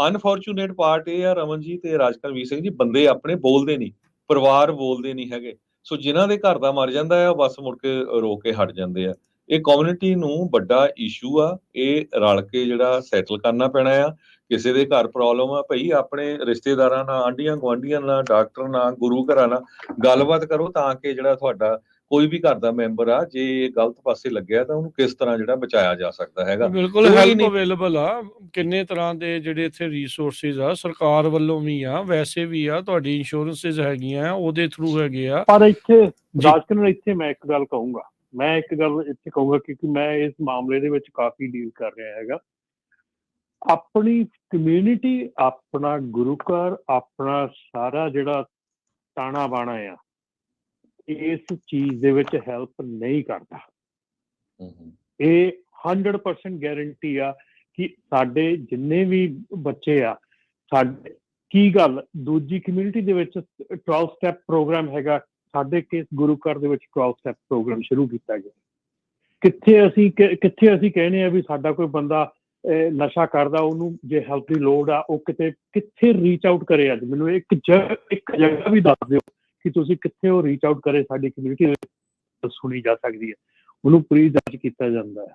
ਅਨਫੋਰਚੂਨੇਟ ਪਾਰਟ ਇਹ ਆ ਰਮਨ ਜੀ ਤੇ ਰਾਜਕਰਮਵੀਰ ਸਿੰਘ ਜੀ, ਬੰਦੇ ਆਪਣੇ ਬੋਲਦੇ ਨਹੀਂ, ਪਰਿਵਾਰ ਬੋਲਦੇ ਨਹੀਂ ਹੈਗੇ। ਸੋ ਜਿਨ੍ਹਾਂ ਦੇ ਘਰ ਦਾ ਮਰ ਜਾਂਦਾ ਆ ਬਸ ਮੁੜ ਕੇ ਰੋ ਕੇ ਹਟ ਜਾਂਦੇ ਆ। ਇਹ ਕਮਿਊਨਿਟੀ ਨੂੰ ਵੱਡਾ ਇਸ਼ੂ ਆ, ਇਹ ਰਲ ਕੇ ਜਿਹੜਾ ਸੈਟਲ ਕਰਨਾ ਪੈਣਾ ਆ। ਕਿਸੇ ਦੇ ਘਰ ਪ੍ਰੋਬਲਮ ਆ, ਭਾਈ ਆਪਣੇ ਰਿਸ਼ਤੇਦਾਰਾਂ ਨਾਲ, ਆਂਢੀਆਂ ਗੁਆਂਢੀਆਂ ਨਾਲ, ਡਾਕਟਰ ਨਾਲ, ਗੁਰੂ ਘਰਾਂ ਨਾਲ ਗੱਲਬਾਤ ਕਰੋ ਤਾਂ ਕਿ ਜਿਹੜਾ ਤੁਹਾਡਾ ਕੋਈ ਵੀ ਘਰ ਦਾ ਮੈਂਬਰ ਆ ਜੇ ਗਲਤ ਪਾਸੇ ਲੱਗਿਆ ਤਾਂ ਉਹਨੂੰ ਕਿਸ ਤਰ੍ਹਾਂ ਜਿਹੜਾ ਬਚਾਇਆ ਜਾ ਸਕਦਾ ਹੈਗਾ। ਬਿਲਕੁਲ ਹੈਲਪ ਅਵੇਲੇਬਲ ਆ, ਕਿੰਨੇ ਤਰ੍ਹਾਂ ਦੇ ਜਿਹੜੇ ਇੱਥੇ ਰਿਸੋਰਸਿਸ ਆ, ਸਰਕਾਰ ਵੱਲੋਂ ਵੀ ਆ, ਵੈਸੇ ਵੀ ਆ, ਤੁਹਾਡੀ ਇੰਸ਼ੋਰੈਂਸਿਸ ਹੈਗੀਆਂ ਉਹਦੇ ਥਰੂ ਹੈਗੇ ਆ। ਪਰ ਇੱਥੇ ਰਾਜਕਰਨ, ਇੱਥੇ ਮੈਂ ਇੱਕ ਗੱਲ ਕਹੂੰਗਾ, ਕਿਉਂਕਿ ਮੈਂ ਇਸ ਮਾਮਲੇ ਦੇ ਵਿੱਚ ਕਾਫੀ ਡੀਲ ਕਰ ਰਿਹਾ ਹੈਗਾ। ਆਪਣੀ ਕਮਿਊਨਿਟੀ, ਆਪਣਾ ਗੁਰੂ ਘਰ, ਆਪਣਾ ਸਾਰਾ ਜਿਹੜਾ ਤਾਣਾ ਬਾਣਾ ਆ, ਇਸ ਚੀਜ਼ ਦੇ ਵਿੱਚ ਹੈਲਪ ਨਹੀਂ ਕਰਦਾ। ਇਹ 100% ਗਾਰੰਟੀ ਆ ਕਿ ਸਾਡੇ ਜਿੰਨੇ ਵੀ ਬੱਚੇ ਆ, ਸਾਡੇ ਕੀ ਗੱਲ ਦੂਜੀ ਕਮਿਊਨਿਟੀ ਦੇ ਵਿੱਚ 12 ਸਟੈਪ ਪ੍ਰੋਗਰਾਮ ਹੈਗਾ, ਸਾਡੇ ਕੇਸ ਗੁਰੂ ਘਰ ਦੇ ਵਿੱਚ 12 ਸਟੈਪ ਪ੍ਰੋਗਰਾਮ ਸ਼ੁਰੂ ਕੀਤਾ ਗਿਆ। ਕਿੱਥੇ ਅਸੀਂ ਕਹਿੰਦੇ ਆ ਵੀ ਸਾਡਾ ਕੋਈ ਬੰਦਾ ਨਸ਼ਾ ਕਰਦਾ, ਉਹਨੂੰ ਜੇ ਹੈਲਪ ਦੀ ਲੋੜ ਆ, ਉਹ ਕਿੱਥੇ ਰੀਚ ਆਊਟ ਕਰੇ? ਅੱਜ ਮੈਨੂੰ ਇੱਕ ਜਗ੍ਹਾ ਵੀ ਦੱਸ ਦਿਓ ਕਿ ਤੁਸੀਂ ਕਿੱਥੇ ਉਹ ਰੀਚ ਆਊਟ ਕਰੇ, ਸਾਡੀ ਕਮਿਊਨਿਟੀ ਵਿੱਚ ਸੁਣੀ ਜਾ ਸਕਦੀ ਹੈ। ਉਹਨੂੰ ਪ੍ਰੀ ਦਰਜ ਕੀਤਾ ਜਾਂਦਾ ਹੈ,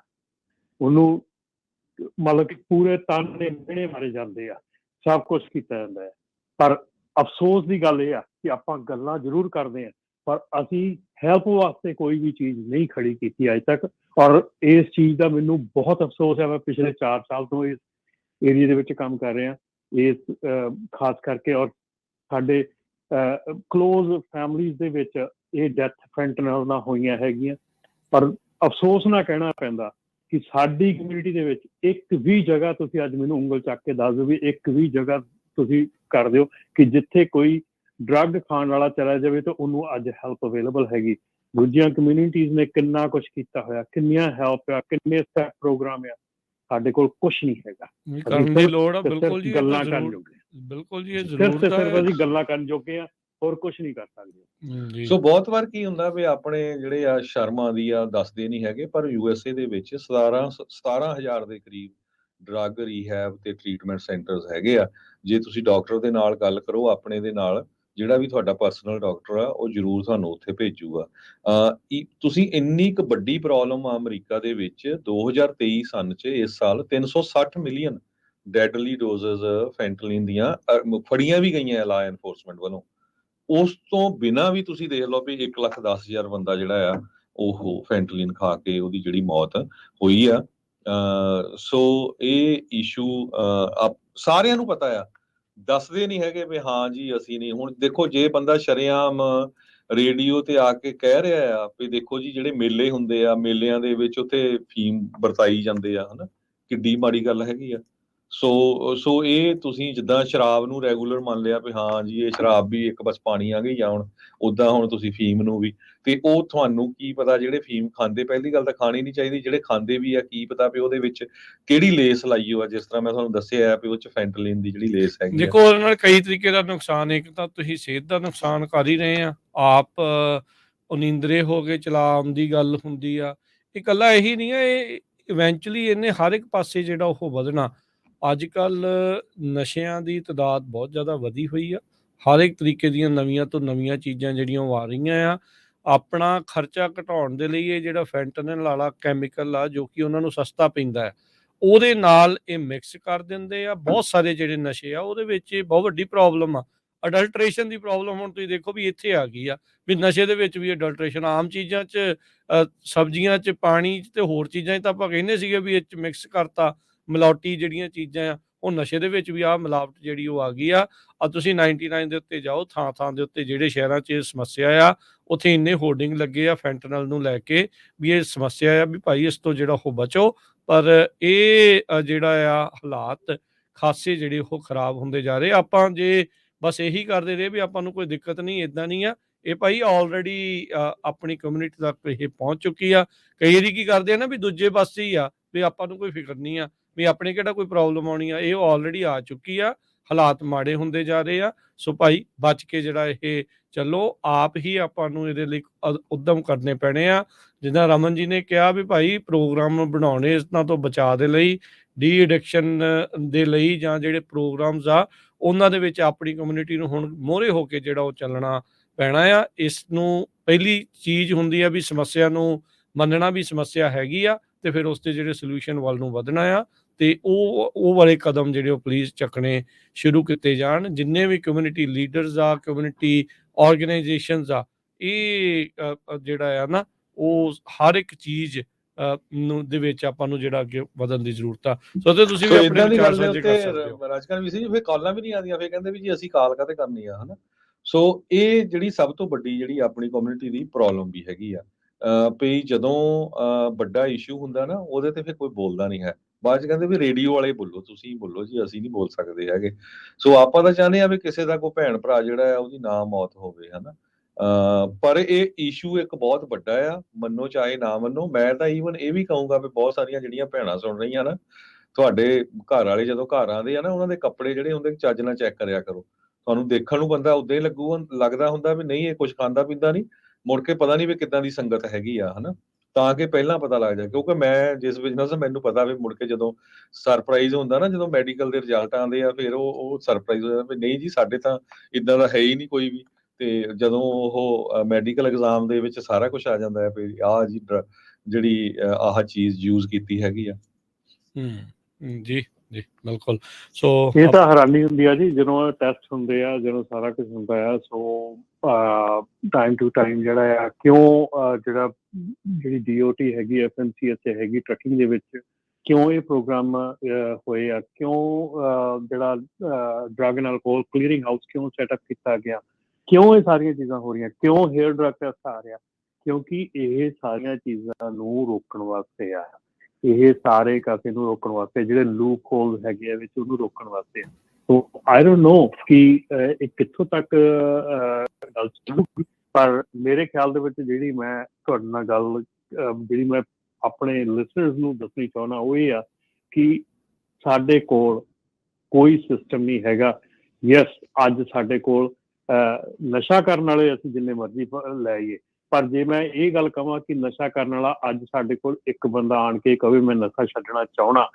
ਉਹਨੂੰ ਮਤਲਬ ਕਿ ਪੂਰੇ ਤਾਨੇ ਮਿਹਣੇ ਮਾਰੇ ਜਾਂਦੇ ਆ, ਸਭ ਕੁਛ ਕੀਤਾ ਜਾਂਦਾ ਹੈ। ਪਰ ਅਫਸੋਸ ਦੀ ਗੱਲ ਇਹ ਆ ਕਿ ਆਪਾਂ ਗੱਲਾਂ ਜ਼ਰੂਰ ਕਰਦੇ ਹਾਂ, ਪਰ ਅਸੀਂ ਹੈਲਪ ਵਾਸਤੇ ਕੋਈ ਵੀ ਚੀਜ਼ ਨਹੀਂ ਖੜੀ ਕੀਤੀ ਅੱਜ ਤੱਕ। ਔਰ ਇਸ ਚੀਜ਼ ਦਾ ਮੈਨੂੰ ਬਹੁਤ ਅਫਸੋਸ ਹੈ। ਮੈਂ ਪਿਛਲੇ 4 ਸਾਲ ਤੋਂ ਇਸ ਏਰੀਏ ਦੇ ਵਿੱਚ ਕੰਮ ਕਰ ਰਿਹਾ, ਇਸ ਖਾਸ ਕਰਕੇ। ਔਰ ਸਾਡੇ ਕਲੋਜ਼ ਫੈਮਲੀਜ਼ ਦੇ ਵਿੱਚ ਇਹ ਡੈਥ ਫੈਂਟਨਲ ਨਾਲ ਹੋਈਆਂ ਹੈਗੀਆਂ। ਪਰ ਅਫਸੋਸ ਨਾਲ ਕਹਿਣਾ ਪੈਂਦਾ ਕਿ ਸਾਡੀ ਕਮਿਊਨਿਟੀ ਦੇ ਵਿੱਚ ਇੱਕ ਵੀ ਜਗ੍ਹਾ, ਤੁਸੀਂ ਅੱਜ ਮੈਨੂੰ ਉਂਗਲ ਚੱਕ ਕੇ ਦੱਸ ਦਿਓ ਵੀ ਇੱਕ ਵੀ ਜਗ੍ਹਾ ਤੁਸੀਂ ਕਰ ਦਿਓ ਕਿ ਜਿੱਥੇ ਕੋਈ ਡਰੱਗ ਖਾਣ ਵਾਲਾ ਚਲਾ ਜਾਵੇ ਤਾਂ ਉਹਨੂੰ ਅੱਜ ਹੈਲਪ ਅਵੇਲੇਬਲ ਹੈਗੀ। ਦੂਜੀਆਂ ਕਮਿਊਨਿਟੀਜ਼ ਨੇ ਕਿੰਨਾ ਕੁਛ ਕੀਤਾ ਹੋਇਆ, ਕਿੰਨੀਆਂ ਹੈਲਪ ਆ, ਕਿੰਨੇ ਸਟੈਪ ਪ੍ਰੋਗਰਾਮ ਆ। ਸਾਡੇ ਕੋਲ ਕੁਛ ਨਹੀਂ ਹੈਗਾ। ਕਰਨ ਦੀ ਲੋੜ ਆ, ਬਿਲਕੁਲ ਜੀ, ਗੱਲਾਂ ਕਰਨ ਜੋਗੇ, ਬਿਲਕੁਲ ਜੀ, ਇਹ ਸਿਰਫ ਤੇ ਜ਼ਰੂਰਤ ਸਿਰਫ ਹੈ। ਅਸੀਂ ਗੱਲਾਂ ਕਰਨ ਜੋਗੇ ਆ, ਹੋਰ ਕੁਛ ਨਹੀਂ ਕਰ ਸਕਦੇ। ਸੋ ਬਹੁਤ ਵਾਰ ਕੀ ਹੁੰਦਾ ਵੀ ਆਪਣੇ ਜਿਹੜੇ ਆ ਸ਼ਰਮ ਆਉਂਦੀ ਆ, ਦੱਸਦੇ ਨਹੀਂ ਹੈਗੇ, ਪਰ USA ਦੇ ਵਿੱਚ 17,000 ਦੇ ਕਰੀਬ ਡਰੱਗ ਰੀਹੈਬ ਤੇ ਟ੍ਰੀਟਮੈਂਟ ਸੈਂਟਰਸ ਹੈਗੇ ਆ। ਜੇ ਤੁਸੀਂ ਡਾਕਟਰ ਦੇ ਨਾਲ ਗੱਲ ਕਰੋ, ਆਪਣੇ ਦੇ ਨਾਲ, ਜਿਹੜਾ ਵੀ ਤੁਹਾਡਾ ਪਰਸਨਲ ਡਾਕਟਰ ਆ, ਉਹ ਜ਼ਰੂਰ ਤੁਹਾਨੂੰ ਉੱਥੇ ਭੇਜੂਗਾ। ਤੁਸੀਂ ਇੰਨੀ ਕੁ ਵੱਡੀ ਪ੍ਰੋਬਲਮ ਆ ਅਮਰੀਕਾ ਦੇ ਵਿੱਚ 2023 ਸਨ 'ਚ, ਇਸ ਸਾਲ 360 ਮਿਲੀਅਨ ਡੈਡਲੀ ਡੋਜ਼ਸ ਫੈਂਟਲਿਨ ਦੀਆਂ ਫੜੀਆਂ ਵੀ ਗਈਆਂ ਲਾ ਐਨਫੋਰਸਮੈਂਟ ਵੱਲੋਂ। ਉਸ ਤੋਂ ਬਿਨਾਂ ਵੀ ਤੁਸੀਂ ਦੇਖ ਲਓ ਵੀ 1,10,000 ਬੰਦਾ ਜਿਹੜਾ ਆ ਉਹ ਫੈਂਟਲਿਨ ਖਾ ਕੇ ਉਹਦੀ ਜਿਹੜੀ ਮੌਤ ਹੋਈ ਆ। ਸੋ ਇਹ ਇਸ਼ੂ ਸਾਰਿਆਂ ਨੂੰ ਪਤਾ ਆ, ਦੱਸਦੇ ਨਹੀਂ ਹੈਗੇ ਵੀ ਹਾਂ ਜੀ ਅਸੀਂ ਨਹੀਂ। ਹੁਣ ਦੇਖੋ, ਜੇ ਬੰਦਾ ਸ਼ਰੇਆਮ ਰੇਡੀਓ ਤੇ ਆ ਕੇ ਕਹਿ ਰਿਹਾ ਆ ਵੀ ਦੇਖੋ ਜੀ ਜਿਹੜੇ ਮੇਲੇ ਹੁੰਦੇ ਆ, ਮੇਲਿਆਂ ਦੇ ਵਿੱਚ ਉੱਥੇ ਫੀਮ ਵਰਤਾਈ ਜਾਂਦੇ ਆ, ਹਨਾ, ਕਿੱਡੀ ਮਾੜੀ ਗੱਲ ਹੈਗੀ ਆ। ਸੋ ਇਹ ਤੁਸੀਂ ਜਿੱਦਾਂ ਸ਼ਰਾਬ ਨੂੰ ਰੈਗੂਲਰ ਮੰਨ ਲਿਆ ਵੀ ਹਾਂ ਜੀ ਇਹ ਸ਼ਰਾਬ ਵੀ ਇੱਕ ਬਸ ਪਾਣੀ ਆ ਗਈ ਆ, ਹੁਣ ਓਦਾਂ ਹੁਣ ਤੁਸੀਂ ਫੀਮ ਨੂੰ ਵੀ। ਤੇ ਉਹ ਤੁਹਾਨੂੰ ਕੀ ਪਤਾ, ਜਿਹੜੇ ਫੀਮ ਖਾਂਦੇ, ਪਹਿਲੀ ਗੱਲ ਤਾਂ ਖਾਣੀ ਨਹੀਂ ਚਾਹੀਦੀ। ਜਿਹੜੇ ਖਾਂਦੇ ਵੀ ਆ, ਕੀ ਪਤਾ ਵੀ ਉਹਦੇ ਵਿੱਚ ਕਿਹੜੀ ਲੇਸ ਲਾਈ ਹੋ ਆ। ਜਿਸ ਤਰ੍ਹਾਂ ਮੈਂ ਤੁਹਾਨੂੰ ਦੱਸਿਆ ਵੀ ਉਹ 'ਚ ਫੈਂਟਲਿਨ ਦੀ ਜਿਹੜੀ ਲੇਸ ਹੈਗੀ ਆ। ਦੇਖੋ, ਉਹਦੇ ਨਾਲ ਕਈ ਤਰੀਕੇ ਦਾ ਨੁਕਸਾਨ। ਇੱਕ ਤਾਂ ਤੁਸੀਂ ਸਿਹਤ ਦਾ ਨੁਕਸਾਨ ਕਰ ਹੀ ਰਹੇ ਆ, ਆਪ ਉਨੀਂਦਰੇ ਹੋ ਕੇ ਚਲਾਉਣ ਦੀ ਗੱਲ ਹੁੰਦੀ ਆ। ਇਹ ਇਕੱਲਾ ਇਹੀ ਨਹੀਂ ਆ, ਇਹ ਇਵੈਂਚੁਅਲੀ ਇਹਨੇ ਹਰ ਇੱਕ ਪਾਸੇ ਜਿਹੜਾ ਉਹ ਵਧਣਾ। ਅੱਜ ਕੱਲ੍ਹ ਨਸ਼ਿਆਂ ਦੀ ਤਾਦਾਦ ਬਹੁਤ ਜ਼ਿਆਦਾ ਵਧੀ ਹੋਈ ਆ। ਹਰ ਇੱਕ ਤਰੀਕੇ ਦੀਆਂ ਨਵੀਆਂ ਤੋਂ ਨਵੀਆਂ ਚੀਜ਼ਾਂ ਜਿਹੜੀਆਂ ਉਹ ਆ ਰਹੀਆਂ ਆ। ਆਪਣਾ ਖਰਚਾ ਘਟਾਉਣ ਦੇ ਲਈ ਇਹ ਜਿਹੜਾ ਫੈਂਟਨਲ ਵਾਲਾ ਕੈਮੀਕਲ ਆ, ਜੋ ਕਿ ਉਹਨਾਂ ਨੂੰ ਸਸਤਾ ਪੈਂਦਾ ਹੈ, ਉਹਦੇ ਨਾਲ ਇਹ ਮਿਕਸ ਕਰ ਦਿੰਦੇ ਆ। ਬਹੁਤ ਸਾਰੇ ਜਿਹੜੇ ਨਸ਼ੇ ਆ ਉਹਦੇ ਵਿੱਚ ਇਹ ਬਹੁਤ ਵੱਡੀ ਪ੍ਰੋਬਲਮ ਆ। ਅਡਲਟ੍ਰੇਸ਼ਨ ਦੀ ਪ੍ਰੋਬਲਮ ਹੁਣ ਤੁਸੀਂ ਦੇਖੋ ਵੀ ਇੱਥੇ ਆ ਗਈ ਆ, ਵੀ ਨਸ਼ੇ ਦੇ ਵਿੱਚ ਵੀ ਅਡਲਟ੍ਰੇਸ਼ਨ। ਆਮ ਚੀਜ਼ਾਂ 'ਚ, ਸਬਜ਼ੀਆਂ 'ਚ, ਪਾਣੀ 'ਚ ਤੇ ਹੋਰ ਚੀਜ਼ਾਂ 'ਚ ਤਾਂ ਆਪਾਂ ਕਹਿੰਦੇ ਸੀਗੇ ਵੀ ਇਹ 'ਚ ਮਿਕਸ ਕਰਤਾ। ਮਿਲਾਵਟੀ ਜਿਹੜੀਆਂ ਚੀਜ਼ਾਂ ਆ, ਉਹ ਨਸ਼ੇ ਦੇ ਵਿੱਚ ਵੀ ਆਹ ਮਿਲਾਵਟ ਜਿਹੜੀ ਉਹ ਆ ਗਈ ਆ। ਤੁਸੀਂ 99 ਦੇ ਉੱਤੇ ਜਾਓ, ਥਾਂ ਥਾਂ ਦੇ ਉੱਤੇ ਜਿਹੜੇ ਸ਼ਹਿਰਾਂ 'ਚ ਇਹ ਸਮੱਸਿਆ ਆ, ਉੱਥੇ ਇੰਨੇ ਹੋਰਡਿੰਗ ਲੱਗੇ ਆ ਫੈਂਟਨਲ ਨੂੰ ਲੈ ਕੇ ਵੀ ਇਹ ਸਮੱਸਿਆ ਆ, ਵੀ ਭਾਈ ਇਸ ਤੋਂ ਜਿਹੜਾ ਉਹ ਬਚੋ। ਪਰ ਇਹ ਜਿਹੜਾ ਆ ਹਾਲਾਤ ਖਾਸੇ ਜਿਹੜੇ ਉਹ ਖਰਾਬ ਹੁੰਦੇ ਜਾ ਰਹੇ। ਆਪਾਂ ਜੇ ਬਸ ਇਹੀ ਕਰਦੇ ਰਹੇ ਵੀ ਆਪਾਂ ਨੂੰ ਕੋਈ ਦਿੱਕਤ ਨਹੀਂ, ਇੱਦਾਂ ਨਹੀਂ ਆ। ਇਹ ਭਾਈ ਆਲਰੇਡੀ ਆਪਣੀ ਕਮਿਊਨਿਟੀ ਤੱਕ ਇਹ ਪਹੁੰਚ ਚੁੱਕੀ ਆ। ਕਈ ਵਾਰੀ ਕੀ ਕਰਦੇ ਆ ਨਾ ਵੀ ਦੂਜੇ ਪਾਸੇ ਹੀ ਆ, ਵੀ ਆਪਾਂ ਨੂੰ ਕੋਈ ਫਿਕਰ ਨਹੀਂ ਆ, ਵੀ ਆਪਣੇ ਕਿਹੜਾ ਕੋਈ ਪ੍ਰੋਬਲਮ ਆਉਣੀ ਆ। ਇਹ ਆਲਰੇਡੀ ਆ ਚੁੱਕੀ ਆ, ਹਾਲਾਤ ਮਾੜੇ ਹੁੰਦੇ ਜਾ ਰਹੇ ਆ। ਸੋ ਭਾਈ ਬਚ ਕੇ ਜਿਹੜਾ ਇਹ ਚੱਲੋ, ਆਪ ਹੀ ਆਪਾਂ ਨੂੰ ਇਹਦੇ ਲਈ ਉੱਦਮ ਕਰਨੇ ਪੈਣੇ ਆ। ਜਿੱਦਾਂ ਰਮਨ ਜੀ ਨੇ ਕਿਹਾ ਵੀ ਭਾਈ ਪ੍ਰੋਗਰਾਮ ਬਣਾਉਣੇ ਇਹਨਾਂ ਤੋਂ ਬਚਾਅ ਦੇ ਲਈ, ਡੀ ਐਡਿਕਸ਼ਨ ਦੇ ਲਈ, ਜਾਂ ਜਿਹੜੇ ਪ੍ਰੋਗਰਾਮਸ ਆ ਉਹਨਾਂ ਦੇ ਵਿੱਚ ਆਪਣੀ ਕਮਿਊਨਿਟੀ ਨੂੰ ਹੁਣ ਮੋਹਰੇ ਹੋ ਕੇ ਜਿਹੜਾ ਉਹ ਚੱਲਣਾ ਪੈਣਾ ਆ। ਇਸ ਨੂੰ ਪਹਿਲੀ ਚੀਜ਼ ਹੁੰਦੀ ਆ ਵੀ ਸਮੱਸਿਆ ਨੂੰ ਮੰਨਣਾ ਵੀ ਸਮੱਸਿਆ ਹੈਗੀ ਆ, ਤੇ ਫਿਰ ਉਸ ਦੇ ਜਿਹੜੇ ਸੋਲੂਸ਼ਨ ਵੱਲ ਨੂੰ ਵਧਣਾ ਆ। ਤੇ ਉਹ ਵਾਲੇ ਕਦਮ ਜਿਹੜੇ ਉਹ ਪਲੀਜ਼ ਚੱਕਣੇ ਸ਼ੁਰੂ ਕੀਤੇ ਜਾਣ। ਜਿੰਨੇ ਵੀ ਕਮਿਊਨਿਟੀ ਲੀਡਰਸ ਆ, ਕਮਿਊਨਿਟੀ ਆਰਗੇਨਾਈਜੇਸ਼ਨਸ ਆ, ਇਹ ਜਿਹੜਾ ਆ ਨਾ, ਉਹ ਹਰ ਇੱਕ ਚੀਜ਼ ਨੂੰ ਦੇ ਵਿੱਚ ਆਪਾਂ ਨੂੰ ਜਿਹੜਾ ਅੱਗੇ ਵਧਣ ਦੀ ਜ਼ਰੂਰਤ ਆ। ਸੋ ਤੇ ਤੁਸੀਂ ਵੀ ਆਪਣੇ ਵਿਚਾਰ ਸਾਂਝੇ ਕਰ ਸਕਦੇ ਹੋ। ਰਾਜਕਾਰਨ ਵੀ ਸੀ, ਫਿਰ ਕਾਲਾਂ ਵੀ ਨਹੀਂ ਆਉਂਦੀਆਂ, ਫਿਰ ਕਹਿੰਦੇ ਵੀ ਜੀ ਅਸੀਂ ਕਾਲ ਕਾਹਤੇ ਕਰਨੀ ਆ, ਹਨਾ। ਸੋ ਇਹ ਜਿਹੜੀ ਸਭ ਤੋਂ ਵੱਡੀ ਜਿਹੜੀ ਆਪਣੀ ਕਮਿਊਨਿਟੀ ਦੀ ਪ੍ਰੋਬਲਮ ਵੀ ਹੈਗੀ ਆ। ਵੀ ਜਦੋਂ ਵੱਡਾ ਇਸ਼ੂ ਹੁੰਦਾ ਨਾ, ਉਹਦੇ ਤੇ ਫਿਰ ਕੋਈ ਬੋਲਦਾ ਨਹੀਂ ਹੈ। ਬਾਅਦ 'ਚ ਕਹਿੰਦੇ ਵੀ ਰੇਡੀਓ ਵਾਲੇ ਬੋਲੋ, ਤੁਸੀਂ ਬੋਲੋ ਜੀ, ਅਸੀਂ ਨਹੀਂ ਬੋਲ ਸਕਦੇ ਹੈਗੇ। ਸੋ ਆਪਾਂ ਤਾਂ ਚਾਹੁੰਦੇ ਆ ਵੀ ਕਿਸੇ ਦਾ ਕੋਈ ਭੈਣ ਭਰਾ ਜਿਹੜਾ ਆ ਉਹਦੀ ਨਾ ਮੌਤ ਹੋਵੇ, ਹਨਾ। ਪਰ ਇਹ ਇਸ਼ੂ ਇੱਕ ਬਹੁਤ ਵੱਡਾ ਆ, ਮੰਨੋ ਚਾਹੇ ਨਾ ਮੰਨੋ। ਮੈਂ ਤਾਂ ਈਵਨ ਇਹ ਵੀ ਕਹੂੰਗਾ ਵੀ ਬਹੁਤ ਸਾਰੀਆਂ ਜਿਹੜੀਆਂ ਭੈਣਾਂ ਸੁਣ ਰਹੀਆਂ ਨਾ, ਤੁਹਾਡੇ ਘਰ ਵਾਲੇ ਜਦੋਂ ਘਰ ਆਉਂਦੇ ਆ ਨਾ, ਉਹਨਾਂ ਦੇ ਕੱਪੜੇ ਜਿਹੜੇ ਹੁੰਦੇ ਚੱਜ ਨਾਲ ਚੈੱਕ ਕਰਿਆ ਕਰੋ। ਤੁਹਾਨੂੰ ਦੇਖਣ ਨੂੰ ਬੰਦਾ ਉਦਾਂ ਹੀ ਲੱਗਦਾ ਹੁੰਦਾ ਵੀ ਨਹੀਂ ਇਹ ਕੁਝ ਖਾਂਦਾ ਪੀਂਦਾ ਨਹੀਂ, ਮੁੜ ਕੇ ਪਤਾ ਨਹੀਂ ਵੀ ਕਿੱਦਾਂ ਦੀ ਸੰਗਤ ਹੈਗੀ ਆ, ਹਨਾ। ਤਾਂ ਕਿ ਪਹਿਲਾਂ ਪਤਾ ਲੱਗ ਜਾਏ, ਕਿਉਂਕਿ ਮੈਂ ਜਿਸ ਬਿਜ਼ਨਸ ਮੈਨੂੰ ਪਤਾ ਵੀ ਮੁੜ ਕੇ ਜਦੋਂ ਸਰਪ੍ਰਾਈਜ਼ ਹੁੰਦਾ ਨਾ, ਜਦੋਂ ਮੈਡੀਕਲ ਦੇ ਰਿਜ਼ਲਟ ਆਉਂਦੇ ਆ, ਫਿਰ ਉਹ ਸਰਪ੍ਰਾਈਜ਼ ਹੋ ਜਾਂਦਾ ਵੀ ਨਹੀਂ ਜੀ ਸਾਡੇ ਤਾਂ ਇੱਦਾਂ ਦਾ ਹੈ ਹੀ ਨਹੀਂ ਕੋਈ ਵੀ। ਤੇ ਜਦੋਂ ਉਹ ਮੈਡੀਕਲ ਐਗਜ਼ਾਮ ਦੇ ਵਿੱਚ ਸਾਰਾ ਕੁਝ ਆ ਜਾਂਦਾ ਹੈ ਵੀ ਆਹ ਜੀ ਜਿਹੜੀ ਆਹ ਚੀਜ਼ ਯੂਜ਼ ਕੀਤੀ ਹੈਗੀ ਆ। ਜੀ ਜੀ ਬਿਲਕੁਲ। ਸੋ ਇਹ ਤਾਂ ਹੈਰਾਨੀ ਹੁੰਦੀ ਆ ਜੀ ਜਦੋਂ ਟੈਸਟ ਹੁੰਦੇ ਆ, ਜਦੋਂ ਸਾਰਾ ਕੁਝ ਹੁੰਦਾ ਆ। ਸੋ ਟਾਈਮ ਟੂ ਟਾਈਮ ਜਿਹੜਾ ਆ ਕਿਉਂ ਜਿਹੜੀ DOT ਹੈਗੀ FMCSA ਹੈਗੀ ਟਰੱਕਿੰਗ ਦੇ ਵਿੱਚ ਕਿਉਂ ਇਹ ਪ੍ਰੋਗਰਾਮ ਹੋਏ ਆ, ਕਿਉਂ ਜਿਹੜਾ drug and alcohol clearing house ਕਿਉਂ ਸੈਟਅਪ ਕੀਤਾ ਗਿਆ, ਕਿਉਂ ਇਹ ਸਾਰੀਆਂ ਚੀਜ਼ਾਂ ਹੋ ਰਹੀਆਂ, ਕਿਉਂ ਹੇਅਰ ਡਰੱਗ ਟੈਸਟ ਆ ਰਿਹਾ, ਕਿਉਂਕਿ ਇਹ ਸਾਰੀਆਂ ਚੀਜ਼ਾਂ ਨੂੰ ਰੋਕਣ ਵਾਸਤੇ ਆ। ਇਹ ਸਾਰੇ ਕਾਸੇ ਨੂੰ ਰੋਕਣ ਵਾਸਤੇ, ਜਿਹੜੇ ਲੂਪ ਹੋਲ ਹੈਗੇ ਆ ਵਿੱਚ ਉਹਨੂੰ ਰੋਕਣ ਵਾਸਤੇ। ਸੋ ਆਈ ਡੋਂਟ ਨੋ ਕਿ ਇਹ ਕਿੱਥੋਂ ਤੱਕ ਗੱਲ ਚੱਲੂਗੀ, ਪਰ ਮੇਰੇ ਖਿਆਲ ਦੇ ਵਿੱਚ ਜਿਹੜੀ ਮੈਂ ਤੁਹਾਡੇ ਨਾਲ ਗੱਲ ਜਿਹੜੀ ਮੈਂ ਆਪਣੇ ਲਿਸਨਰਸ ਨੂੰ ਦੱਸਣੀ ਚਾਹੁੰਦਾ ਉਹ ਇਹ ਆ ਕਿ ਸਾਡੇ ਕੋਲ ਕੋਈ ਸਿਸਟਮ ਨਹੀਂ ਹੈਗਾ। ਯੈਸ, ਅੱਜ ਸਾਡੇ ਕੋਲ ਨਸ਼ਾ ਕਰਨ ਵਾਲੇ ਅਸੀਂ ਜਿੰਨੇ ਮਰਜ਼ੀ ਲੈ ਆਈਏ, ਪਰ ਜੇ ਮੈਂ ਇਹ ਗੱਲ ਕਹਾਂ ਕਿ ਨਸ਼ਾ ਕਰਨ ਵਾਲਾ ਅੱਜ ਸਾਡੇ ਕੋਲ ਇੱਕ ਬੰਦਾ ਆਣ ਕੇ ਕਵੇ ਮੈਂ ਨਸ਼ਾ ਛੱਡਣਾ ਚਾਹੁੰਦਾ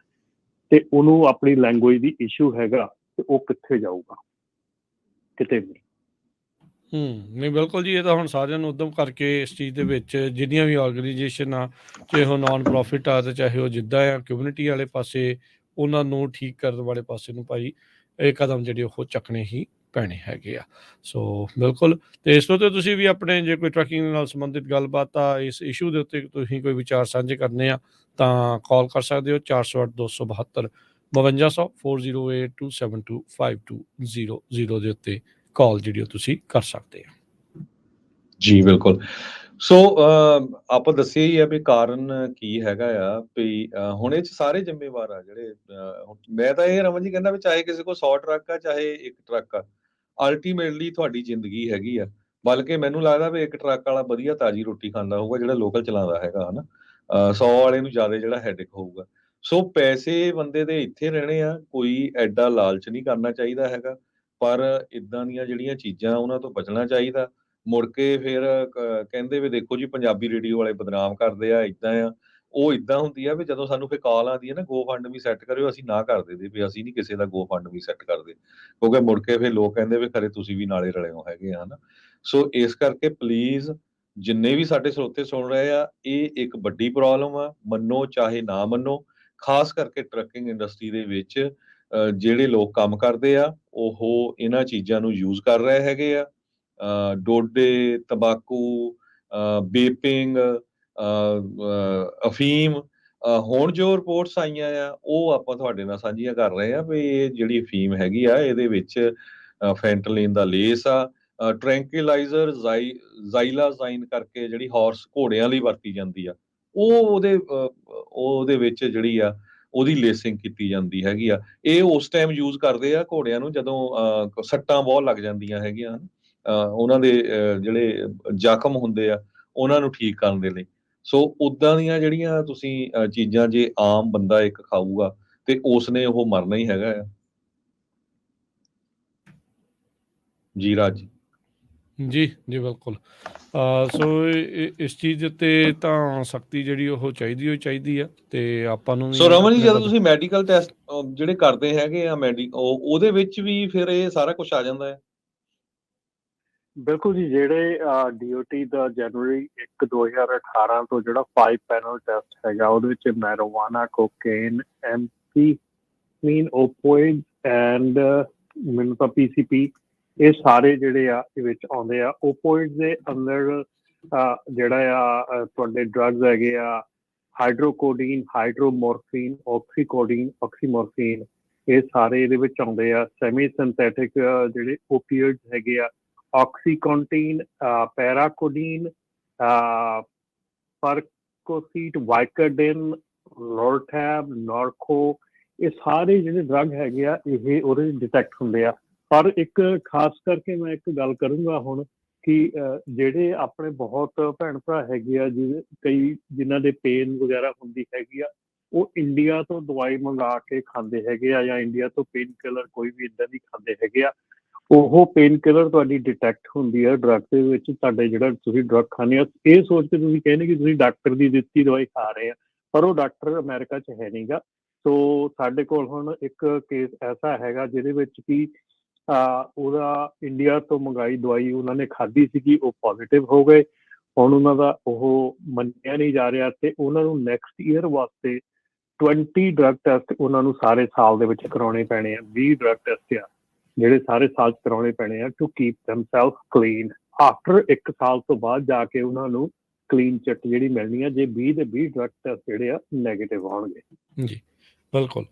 ਤੇ ਉਹਨੂੰ ਆਪਣੀ ਲੈਂਗੁਏਜ ਦੀ ਇਸ਼ੂ ਹੈਗਾ ਤੇ ਉਹ ਕਿੱਥੇ ਜਾਊਗਾ? ਕਿਤੇ ਵੀ ਨਹੀਂ ਬਿਲਕੁਲ ਜੀ, ਇਹ ਤਾਂ ਹੁਣ ਸਾਰਿਆਂ ਨੂੰ ਉੱਦਮ ਕਰਕੇ ਇਸ ਚੀਜ਼ ਦੇ ਵਿੱਚ ਜਿੰਨੀਆਂ ਵੀ ਆਰਗੇਨਾਈਜੇਸ਼ਨ ਆ, ਚਾਹੇ ਉਹ ਨਾਨ ਪ੍ਰੋਫਿਟ ਆ ਤੇ ਚਾਹੇ ਉਹ ਜਿੱਦਾਂ ਆ ਕਮਿਊਨਿਟੀ ਵਾਲੇ ਪਾਸੇ, ਉਹਨਾਂ ਨੂੰ ਠੀਕ ਕਰਨ ਵਾਲੇ ਪਾਸੇ ਨੂੰ ਭਾਈ ਇਹ ਕਦਮ ਜਿਹੜੇ ਉਹ ਚੱਕਣੇ ਹੀ ਪੈਣੇ ਹੈਗੇ ਆ। ਸੋ ਬਿਲਕੁਲ, ਤੇ ਇਸ ਤੋਂ ਤੇ ਤੁਸੀਂ ਵੀ ਆਪਣੇ ਜੇ ਕੋਈ ਟਰੱਕਿੰਗ ਨਾਲ ਸੰਬੰਧਿਤ ਗੱਲਬਾਤ ਆ, ਇਸ ਇਸ਼ੂ ਦੇ ਉੱਤੇ ਤੁਸੀਂ ਕੋਈ ਵਿਚਾਰ ਸਾਂਝੇ ਕਰਨੇ ਆ ਤਾਂ ਕਾਲ ਕਰ ਸਕਦੇ ਹੋ 408 272 5200 4082725200 ਦੇ ਉੱਤੇ ਕਾਲ ਜਿਹੜੀ ਉਹ ਤੁਸੀਂ ਕਰ ਸਕਦੇ ਆ। ਜੀ ਬਿਲਕੁਲ। ਸੋ ਆਪਾਂ ਦੱਸਿਆ ਹੀ ਆ ਵੀ ਕਾਰਨ ਕੀ ਹੈਗਾ ਆ ਵੀ ਹੁਣ ਇਹ 'ਚ ਸਾਰੇ ਜ਼ਿੰਮੇਵਾਰ ਆ ਜਿਹੜੇ ਮੈਂ ਤਾਂ ਇਹ ਰਮਨ ਜੀ ਕਹਿੰਦਾ ਵੀ ਚਾਹੇ ਕਿਸੇ ਕੋਲ 100 ਟਰੱਕ ਆ ਚਾਹੇ 1 ਟਰੱਕ ਆ, ਅਲਟੀਮੇਟਲੀ ਤੁਹਾਡੀ ਜ਼ਿੰਦਗੀ ਹੈਗੀ ਆ। ਬਲਕਿ ਮੈਨੂੰ ਲੱਗਦਾ ਵੀ 1 ਟਰੱਕ ਵਾਲਾ ਵਧੀਆ ਤਾਜ਼ੀ ਰੋਟੀ ਖਾਂਦਾ ਹੋਊਗਾ ਜਿਹੜਾ ਲੋਕਲ ਚਲਾਉਂਦਾ ਹੈਗਾ ਹਨਾ, 100 ਵਾਲੇ ਨੂੰ ਜ਼ਿਆਦਾ ਜਿਹੜਾ ਹੈਡੇਕ ਹੋਊਗਾ। ਸੋ ਪੈਸੇ ਬੰਦੇ ਦੇ ਇੱਥੇ ਰਹਿਣੇ ਆ, ਕੋਈ ਐਡਾ ਲਾਲਚ ਨਹੀਂ ਕਰਨਾ ਚਾਹੀਦਾ ਹੈਗਾ, ਪਰ ਇੱਦਾਂ ਦੀਆਂ ਜਿਹੜੀਆਂ ਚੀਜ਼ਾਂ ਉਹਨਾਂ ਤੋਂ ਬਚਣਾ ਚਾਹੀਦਾ। ਮੁੜ ਕੇ ਫਿਰ ਕਹਿੰਦੇ ਵੀ ਦੇਖੋ ਜੀ ਪੰਜਾਬੀ ਰੇਡੀਓ ਵਾਲੇ ਬਦਨਾਮ ਕਰਦੇ ਆ, ਇੱਦਾਂ ਆ। ਉਹ ਇੱਦਾਂ ਹੁੰਦੀ ਆ ਵੀ ਜਦੋਂ ਸਾਨੂੰ ਫਿਰ ਕਾਲ ਆਉਂਦੀ ਹੈ ਨਾ GoFundMe ਸੈੱਟ ਕਰਿਓ, ਅਸੀਂ ਨਾ ਕਰ ਦੇਈਦੇ ਵੀ ਅਸੀਂ ਨਹੀਂ ਕਿਸੇ ਦਾ GoFundMe ਸੈੱਟ ਕਰਦੇ, ਕਿਉਂਕਿ ਮੁੜ ਕੇ ਫਿਰ ਲੋਕ ਕਹਿੰਦੇ ਵੀ ਖਰੇ ਤੁਸੀਂ ਵੀ ਨਾਲੇ ਰਲੇ ਹੋ ਹੈਗੇ ਆ ਹਨਾ। ਸੋ ਇਸ ਕਰਕੇ ਪਲੀਜ਼ ਜਿੰਨੇ ਵੀ ਸਾਡੇ ਸਰੋਤੇ ਸੁਣ ਰਹੇ ਆ, ਇਹ ਇੱਕ ਵੱਡੀ ਪ੍ਰੋਬਲਮ ਆ, ਮੰਨੋ ਚਾਹੇ ਨਾ ਮੰਨੋ। ਖਾਸ ਕਰਕੇ ਟਰੱਕਿੰਗ ਇੰਡਸਟਰੀ ਦੇ ਵਿੱਚ ਜਿਹੜੇ ਲੋਕ ਕੰਮ ਕਰਦੇ ਆ ਉਹ ਇਹਨਾਂ ਚੀਜ਼ਾਂ ਨੂੰ ਯੂਜ਼ ਕਰ ਰਹੇ ਹੈਗੇ ਆ। ਡੋਡੇ, ਤੰਬਾਕੂ, ਵੇਪਿੰਗ, ਅਫੀਮ, ਹੁਣ ਜੋ ਰਿਪੋਰਟਸ ਆਈਆਂ ਆ ਉਹ ਆਪਾਂ ਤੁਹਾਡੇ ਨਾਲ ਸਾਂਝੀਆਂ ਕਰ ਰਹੇ ਆ ਵੀ ਇਹ ਜਿਹੜੀ ਅਫੀਮ ਹੈਗੀ ਆ ਇਹਦੇ ਵਿੱਚ ਫੈਂਟਲਿਨ ਦਾ ਲੇਸ ਆ, ਟ੍ਰੈਂਕਲਾਈਜ਼ਰ ਜ਼ਾਈਲਾਜ਼ਾਈਨ ਕਰਕੇ ਜਿਹੜੀ ਹਾਰਸ ਘੋੜਿਆਂ ਲਈ ਵਰਤੀ ਜਾਂਦੀ ਆ, ਉਹਦੇ ਵਿੱਚ ਜਿਹੜੀ ਆ ਉਹਦੀ ਲੇਸਿੰਗ ਕੀਤੀ ਜਾਂਦੀ ਹੈਗੀ ਆ। ਇਹ ਉਸ ਟਾਈਮ ਯੂਜ਼ ਕਰਦੇ ਆ ਘੋੜਿਆਂ ਨੂੰ ਜਦੋਂ ਸੱਟਾਂ ਬਹੁਤ ਲੱਗ ਜਾਂਦੀਆਂ ਹੈਗੀਆਂ, ਉਹਨਾਂ ਦੇ ਜਿਹੜੇ ਜ਼ਖਮ ਹੁੰਦੇ ਆ ਉਹਨਾਂ ਨੂੰ ਠੀਕ ਕਰਨ ਦੇ ਲਈ। ਸੋ ਉੱਦਾਂ ਦੀਆਂ ਜਿਹੜੀਆਂ ਤੁਸੀਂ ਚੀਜ਼ਾਂ ਜੇ ਆਮ ਬੰਦਾ ਇੱਕ ਖਾਊਗਾ ਤੇ ਉਸਨੇ ਉਹ ਮਰਨਾ ਹੀ ਹੈਗਾ ਆ। ਜੀ ਰਾਜ ਜੀ ਜੀ ਬਿਲਕੁਲ। ਸੋ ਇਸ ਚੀਜ਼ ਦੇ ਉੱਤੇ ਤਾਂ ਸਖਤੀ ਜਿਹੜੀ ਉਹ ਚਾਹੀਦੀ ਆ ਤੇ ਆਪਾਂ ਨੂੰ। ਸੋ ਰਮਨ ਜੀ, ਜਦੋਂ ਤੁਸੀਂ ਮੈਡੀਕਲ ਟੈਸਟ ਜਿਹੜੇ ਕਰਦੇ ਹੈਗੇ ਆ ਉਹਦੇ ਵਿੱਚ ਵੀ ਫਿਰ ਇਹ ਸਾਰਾ ਕੁਝ ਆ ਜਾਂਦਾ ਹੈ? ਬਿਲਕੁਲ ਜੀ, ਜਿਹੜੇ DOT ਦਾ ਜਨਵਰੀ 1, 2018 ਤੋਂ ਜਿਹੜਾ 5 ਪੈਨਲ ਟੈਸਟ ਹੈਗਾ ਉਹਦੇ ਵਿੱਚ ਮੈਰੀਜੁਆਨਾ, ਕੋਕੇਨ, ਐਂਫੀਟਾਮਿਨ, ਓਪੀਓਇਡ ਐਂਡ ਮੈਨੂੰ ਤਾਂ PCP, ਇਹ ਸਾਰੇ ਜਿਹੜੇ ਆ ਇਹ ਵਿੱਚ ਆਉਂਦੇ ਆ। ਓਪੀਓਇਡ ਦੇ ਅੰਦਰ ਜਿਹੜਾ ਆ ਤੁਹਾਡੇ ਡਰੱਗਸ ਹੈਗੇ ਆ ਹਾਈਡਰੋਕੋਡੀਨ, ਹਾਈਡਰੋਮੋਰਫਿਨ, ਆਕਸੀਮੋਰਫਿਨ, ਇਹ ਸਾਰੇ ਇਹਦੇ ਵਿੱਚ ਆਉਂਦੇ ਆ। ਸੈਮੀ ਸਿੰਥੈਟਿਕ ਜਿਹੜੇ ਓਪੀਓਇਡ ਹੈਗੇ ਆ ਆਕਸੀਕੋਂਟਿਨ, ਪੈਰਾਕੋਡੀਨ, ਪਰਕੋਸੀਟ, ਵਾਈਕਰਡਿਨ, ਲੋਰਟੈਬ, ਨੋਰਕੋ, ਇਹ ਸਾਰੇ ਜਿਹੜੇ ਡਰੱਗ ਹੈਗੇ ਆ ਇਹ ਉਹਦੇ ਡਿਟੈਕਟ ਹੁੰਦੇ ਆ। ਪਰ ਇੱਕ ਖਾਸ ਕਰਕੇ ਮੈਂ ਇੱਕ ਗੱਲ ਕਰੂੰਗਾ ਹੁਣ ਕਿ ਜਿਹੜੇ ਆਪਣੇ ਬਹੁਤ ਭੈਣ ਭਰਾ ਹੈਗੇ ਆ ਕਈ ਜਿਨ੍ਹਾਂ ਦੇ ਪੇਨ ਵਗੈਰਾ ਹੁੰਦੀ ਹੈਗੀ ਆ, ਉਹ ਇੰਡੀਆ ਤੋਂ ਦਵਾਈ ਮੰਗਾ ਕੇ ਖਾਂਦੇ ਹੈਗੇ ਆ ਜਾਂ ਇੰਡੀਆ ਤੋਂ ਪੇਨ ਕਿਲਰ ਕੋਈ ਵੀ ਇੱਦਾਂ ਦੀ ਖਾਂਦੇ ਹੈਗੇ ਆ। ਉਹ ਪੇਨ ਕਿਲਰ ਤੁਹਾਡੀ ਡਿਟੈਕਟ ਹੁੰਦੀ ਹੈ ਡਰੱਗ ਦੇ ਵਿੱਚ। ਤੁਹਾਡੇ ਜਿਹੜਾ ਤੁਸੀਂ ਡਰੱਗ ਖਾਂਦੇ ਹੋ ਇਹ ਸੋਚ ਕੇ ਤੁਸੀਂ ਕਹਿੰਦੇ ਕਿ ਤੁਸੀਂ ਡਾਕਟਰ ਦੀ ਦਿੱਤੀ ਦਵਾਈ ਖਾ ਰਹੇ ਆ, ਪਰ ਉਹ ਡਾਕਟਰ ਅਮਰੀਕਾ 'ਚ ਹੈ ਨਹੀਂ ਗਾ। ਸੋ ਸਾਡੇ ਕੋਲ ਹੁਣ ਇੱਕ ਕੇਸ ਐਸਾ ਹੈਗਾ ਜਿਹਦੇ ਵਿੱਚ ਕਿ ਉਹਦਾ ਇੰਡੀਆ ਤੋਂ ਮੰਗਾਈ ਦਵਾਈ ਉਹਨਾਂ ਨੇ ਖਾਧੀ ਸੀਗੀ, ਉਹ ਪੋਜ਼ੀਟਿਵ ਹੋ ਗਏ। ਹੁਣ ਉਹਨਾਂ ਦਾ ਉਹ ਮੰਨਿਆ ਨਹੀਂ ਜਾ ਰਿਹਾ ਤੇ ਉਹਨਾਂ ਨੂੰ ਨੈਕਸਟ ਈਅਰ ਵਾਸਤੇ 20 ਡਰੱਗ ਟੈਸਟ ਉਹਨਾਂ ਨੂੰ ਸਾਰੇ ਸਾਲ ਦੇ ਵਿੱਚ ਕਰਾਉਣੇ ਪੈਣੇ ਆ। 20 ਡਰੱਗ ਟੈਸਟ ਆ ਜਿਹੜੇ ਸਾਰੇ ਸਾਲ 'ਚ ਕਰਾਉਣੇ ਪੈਣੇ ਆ ਟੂ ਕੀਪ ਦੈਮਸੈਲਫ ਕਲੀਨ। ਆਫਟਰ 1 ਸਾਲ ਤੋਂ ਬਾਅਦ ਜਾ ਕੇ ਉਹਨਾਂ ਨੂੰ ਕਲੀਨ ਚਿੱਟ ਜਿਹੜੀ ਮਿਲਣੀ ਆ, ਜੇ 20 ਦੇ 20 ਡਰੱਗ ਟੈਸਟ ਜਿਹੜੇ ਆ ਨੈਗੇਟਿਵ ਆਉਣਗੇ। ਜੀ ਬਿਲਕੁਲ।